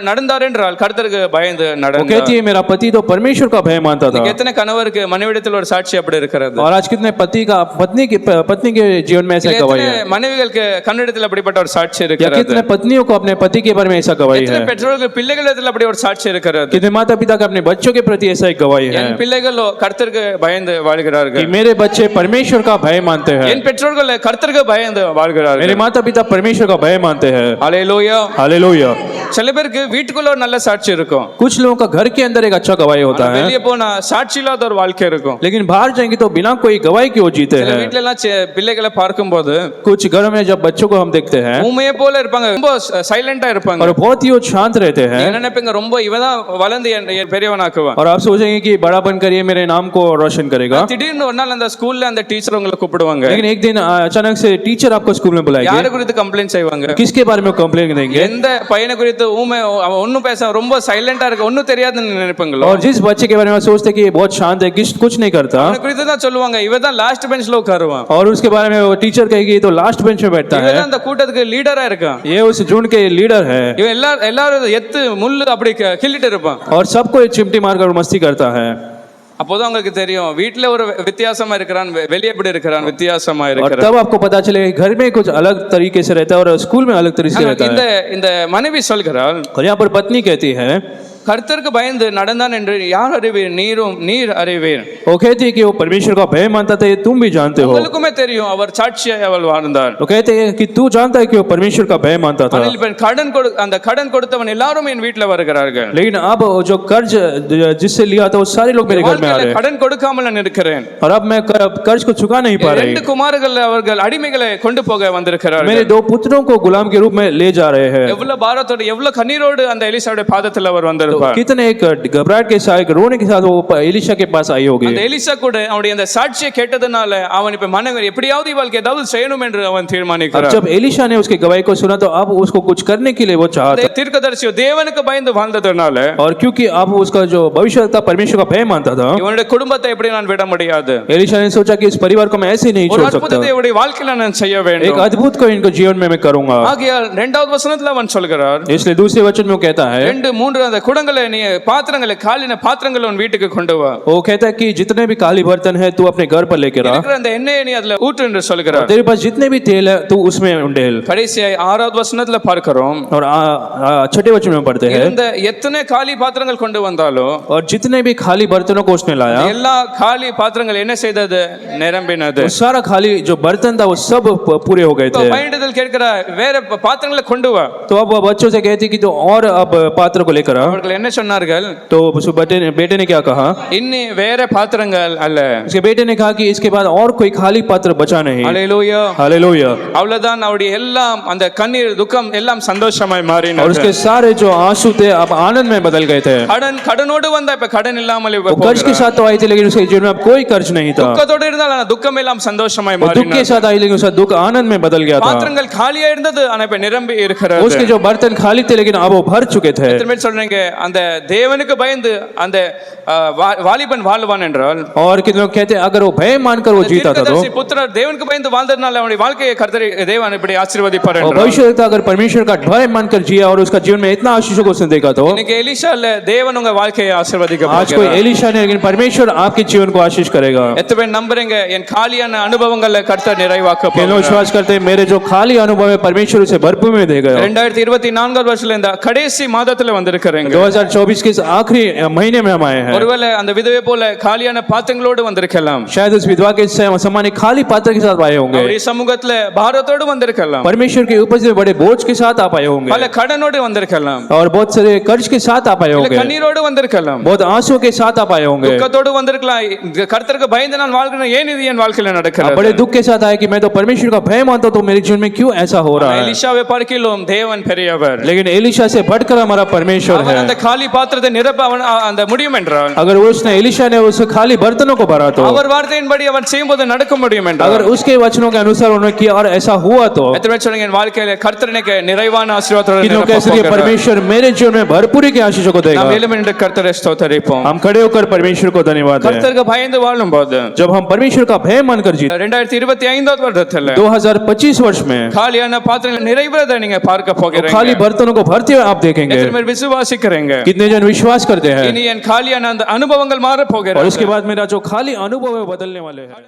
நடந்தார் என்றால் கர்த்தருக்கு பயந்து वो நடந்தார். कहती है मेरा पति तो परमेश्वर का भय मानता था. எத்தனை கணவருக்கு மனைவிடத்தில் ஒரு சாட்சி அப்படி இருக்கிறது? और आज कितने पत्नी के जीवन में ऐसा गवाही है, மனைவிகளுக்கு கணவரிடத்தில் அப்படிப்பட்ட ஒரு சாட்சி या இருக்கிறது? कितने पत्नियों को अपने पति के बारे में ऐसा गवाही எத்தனை है, பெற்றோர்கள் பிள்ளைகளிடத்தில் அப்படி ஒரு சாட்சி இருக்கிறது? कितने माता पिता का अपने बच्चों के प्रति ऐसा एक गवाही है என் பிள்ளைகளோ கர்த்தருக்கு பயந்து कि வாழ்கிறார்கள். मेरे बच्चे परमेश्वर का भय मानते हैं, என் பெற்றோர்கள் கர்த்தருக்கு பயந்து मेरे வாழ்கிறார்கள். माता पिता परमेश्वर का भय मानते हैं. ஹல்லேலூயா. हालेलुया. சில பேருக்கு வீட்டுக்குள்ள ஒரு நல்ல சாட்சி இருக்கும், कुछ लोगों का घर के अंदर एक अच्छा गवाही होता है, வெளியே போனா சாட்சி இல்லாத ஒரு வாழ்க்கை இருக்கும். लेकिन बाहर जाएंगे तो बिना कोई गवाही के वो जीते சில हैं. வீட்ல எல்லாம் பிள்ளைகளை பார்க்கும்போது कुछ घरों में जब बच्चों को हम देखते हैं ஊமையை போல இருப்பாங்க, ரொம்ப சைலண்டா இருப்பாங்க. और बहुत ही वो शांत रहते हैं, நீங்க நினைப்பீங்க ரொம்ப இவதான் வளர்ந்து என் பெரியவனாக்குவான். और आप सोचेंगे कि बड़ा बनकर ये मेरे नाम को रोशन करेगा. திடீர்னு ஒரு நாள் அந்த ஸ்கூல்ல அந்த டீச்சர் உங்களை கூப்பிடுவாங்க. लेकिन एक दिन अचानक से टीचर आपको स्कूल में बुलाएंगे, யாரு குறித்து கம்ப்ளைண்ட் செய்வாங்க? किसके बारे में कंप्लेन देंगे? எந்த பையனை குறித்து ஊமை அவன் ஒன்னும் பேச ரொம்ப சைலண்டா இருக்கு, ஒன்னும் தெரியாதுன்னு நினைப்பீங்களோ? और जिस बच्चे के बारे में सोचते कि ये बहुत शांत है, कुछ नहीं करता, அவனை குறித்து தான் சொல்லுவாங்க, இவன் தான் லாஸ்ட் பெஞ்ச்ல உட்காருவான், और उसके बारे में वो टीचर कहेगी तो लास्ट बेंच में बैठता இவன் है, தான் அந்த கூட்டத்துக்கு லீடரா இருக்கான், ये उस झुंड के लीडर है, இவன் எல்லாரும் எத்து முள்ளு அப்படி கிள்ளிட்டு இருப்பான். और सबको एक चिमटी मारकर मस्ती करता है. அப்போதான் உங்களுக்கு தெரியும் வீட்டுல ஒரு வித்தியாசமா இருக்கிறான், வெளியே எப்படி இருக்கிறான் வித்தியாசமா और இருக்கிறான். तब आपको पता चलेगा घर में कुछ अलग तरीके से रहता है और स्कूल में अलग तरीके से रहता இந்த है. இந்த மனைவி சொல்கிறாள், और यहाँ पर पत्नी कहती है கர்த்தருக்கு பயந்து நடந்தான் என்று யார் அறிவீர், நீர் அறிவீர். वो कहती है कि वो परमेश्वर का भय मानता था, ये तुम भी जानते हो। உங்களுக்குமே தெரியும் அவர் சாட்சியாய் அவள் வாழ்ந்தார். वो कहते हैं कि तू जानता है कि वो परमेश्वर का भय मानता था। ஆனால் இப்ப அந்த கடன் கொடுத்தவன் எல்லாரும் என் வீட்ல வருகிறார்கள். लेकिन अब जो कर्ज जिससे लिया था वो सारे लोग मेरे घर में आ रहे हैं, கடன் கொடுக்காமல் நான் இருக்கிறேன். और अब मैं कर्ज को चुका नहीं पा रही। ரெண்டு குமாரர்கள் அவர்கள் அடிமைகளை கொண்டு போக வந்திருக்கிறார்கள். मेरे दो पुत्रों को गुलाम के रूप में ले जा रहे हैं। எவ்வளவு பாரத்தோடு எவ்வளவு கண்ணீரோடு அந்த எலிசாவுடைய பாதத்தில் அவர் வந்திருப்பார். कितने एक घबराहट के साथ, रोने के साथ वो एलिशा के पास आई होगी। அந்த எலிசா கூட அவருடைய அந்த சாட்சியை கேட்டதனால அவன் இப்ப மனதில் எப்படியாவது இவளுக்கு ஏதாவது செய்யணும் என்று அவன் தீர்மானிக்கிறார். जब एलिशा ने उसके गवाही को सुना तो अब उसको कुछ करने के लिए वो चाहता, தீர்க்கதரிசி தேவனுக்கு பயந்து வாழ்ந்ததனால, और क्योंकि अब उसका जो भविष्य था परमेश्वर का भय मानता था, இவனுடைய குடும்பத்தை எப்படி நான் விட முடியாது. एलिशा ने सोचा कि इस परिवार को मैं ऐसे नहीं छोड़ सकता, அற்புதத்தை இவருடைய வாழ்க்கையில நான் செய்ய வேண்டும். एक अद्भुत को इनको जीवन में मैं करूंगा। ஆகையால் இரண்டாவது வசனத்துல அவன் சொல்கிறார், इसलिए दूसरे वचन में वो कहता है, 2-3 அந்த குடங்களை நீ பாத்திரங்களை காலின பாத்திரங்களை உன் வீட்டுக்கு கொண்டு வா. वो कहता है कि जितने भी काली बर्तन है तू अपने घर पर लेकर आ, இருக்கிற அந்த எண்ணெயை நீ அதுல ஊற்று என்று சொல்கிறார். तेरे पास जितने भी तेल है तू उसमें उंडेल। கடைசியாய் 6வது வசனத்துல பார்க்கிறோம், और छठे वचन में पढ़ते हैं, இந்த எத்தனை காலி பாத்திரங்கள் கொண்டு வந்தாலோ, और जितने भी खाली बर्तनों को उसने लाया, எல்லா காலி பாத்திரங்கள் என்ன செய்தது? நிரம்பினது. सारा खाली जो बर्तन था वो सब पूरे हो गए थे। பைண்டத்தில் கேட்கிற வேற பாத்திரங்களை கொண்டு வா. तो अब बच्चों से कहती कि तो और अब पात्र को लेकर आ। அவர்கள் என்ன சொன்னார்கள்? तो उस बेटे ने क्या कहा? இன்னி வேற பாத்திரங்கள் அல்ல. उसके बेटे ने कहा कि इसके बाद और कोई खाली पात्र बचा नहीं। ஹல்லேலூயா, हालेलुया। அவ்வளவுதான். அவருடைய எல்லாம் அந்த கண்ணீர் துக்கம் எல்லாம் சந்தோஷமாய் மாறினது. और उसके सारे जो आंसू थे अब आनंद में बदल गए थे। கடனோடு வந்தா இப்ப கடன் இல்லாமல் वो कर्ज के साथ तो आई थी, लेकिन उसके जीवन में अब कोई कर्ज नहीं था। துக்கத்தோடு இருந்தால் அந்த துக்கம் எல்லாம் சந்தோஷமாய் दुख மாறினது. के साथ आई, लेकिन उसका दुख आनंद में बदल गया था। பாத்திரங்கள் காலியா இருந்தது, ஆனா இப்ப நிரம்பி இருக்கிறது. उसके जो बर्तन खाली थे लेकिन अब वो भर चुके थे। திரும்ப சொல்றீங்க, அந்த தேவனுக்கு பயந்து அந்த வாலிபன் வாழ்வான் என்றால், और कितने लोग कहते हैं अगर वो भय मानकर वो जीता था तो புத்திரர் தேவனுக்கு பயந்து வாழ்ந்ததனால அவனுடைய வாழ்க்கையை கர்த்தர் தேவன் இப்படி ஆசீர்வதிப்பார் என்றால், भविष्य देखता अगर परमेश्वर का भय मानकर जिया और उसका जीवन में इतना आशीषों को उसने देखा तो இன்னைக்கு எலிஷா இல்ல, தேவன் உங்க வாழ்க்கையை ஆசீர்வதிக்க आज कोई एलिशा नहीं, लेकिन परमेश्वर आपके जीवन को आशीष करेगा। எத்தனை பேர் நம்புறீங்க என் காலியான அனுபவங்களை கர்த்தர் நிறைவாக்க कितने लोग विश्वास करते हैं मेरे जो खाली अनुभव है परमेश्वर उसे भरपूर में देगा। 2024 வருஷத்துல இந்த கடைசி மாதத்துல வந்திருக்கிறீங்க. 2024 के इस आखिरी महीने में हम आए हैं। ஒருவேளை அந்த விதவை போல காலியான பாத்திரங்களோடு வந்திருக்கலாம். शायद उस विधवा के समान खाली पात्र के साथ आए होंगे। அவருடைய சமூகத்துல பாரத்தோடு வந்திருக்கலாம். परमेश्वर के ऊपर से बड़े बोझ के साथ आप आए होंगे। பல கடனோடு வந்திருக்கலாம். और बहुत सारे कर्ज के साथ आप आए होंगे। கண்ணீரோடு வந்திருக்கலாம். बहुत आंसू के साथ आप आए होंगे। துக்கத்தோடு வந்திருக்கலாம். கர்த்தருக்கு பயந்து நான் வாழ்கிறேன், ஏன் இது என் வாழ்க்கையில நடக்கிறது? बड़े दुख के साथ आए कि मैं तो परमेश्वर का भय मानता हूं, तो मेरे जीवन में क्यों ऐसा हो रहा है? எலிஷாவை பார்க்கிலும் தேவன் பெரியவர். लेकिन एलिशा से बढ़कर हमारा परमेश्वर है। அந்த காலி பாத்திரத்தை நிரப்ப அவன் அந்த முடியும் என்றால், अगर उसने एलिशा ने उस खाली बर्तनों को भरा तो, அவர் வார்த்தையின்படி அவன் செய்யும்போது நடக்க முடியும் என்றால், अगर उसके वचनों के अनुसार उन्होंने किया और ऐसा हुआ तो எத்தனை பேர் சொல்றீங்க என் வாழ்க்கையில கர்த்தர் எனக்கு நிறைவான ஆசீர்வாதத்தோட कैसे परमेश्वर मेरे जीवन में भरपूरी के आशीषों को देगा। நாம் எழும்பி நின்று கர்த்தரை ஸ்தோத்தரிப்போம். हम खड़े होकर परमेश्वर को धन्यवाद दें। கர்த்தருக்கு பயந்து வாழும்போது, जब हम परमेश्वर का भय मानकर जीते 2025 வருடத்துல 2025 वर्ष में காலியான பாத்திரங்கள் நிறைவேறதை நீங்க பார்க்க போகிறீங்க. खाली बर्तनों को भरते हुए आप देखेंगे। எத்தனை பேர் விசுவாசிக்கிறீங்க? कितने जन विश्वास करते हैं? இனி என் காலியான அந்த அனுபவங்கள் மாற போகிறது. और उसके बाद मेरा जो खाली अनुभव है बदलने वाले हैं।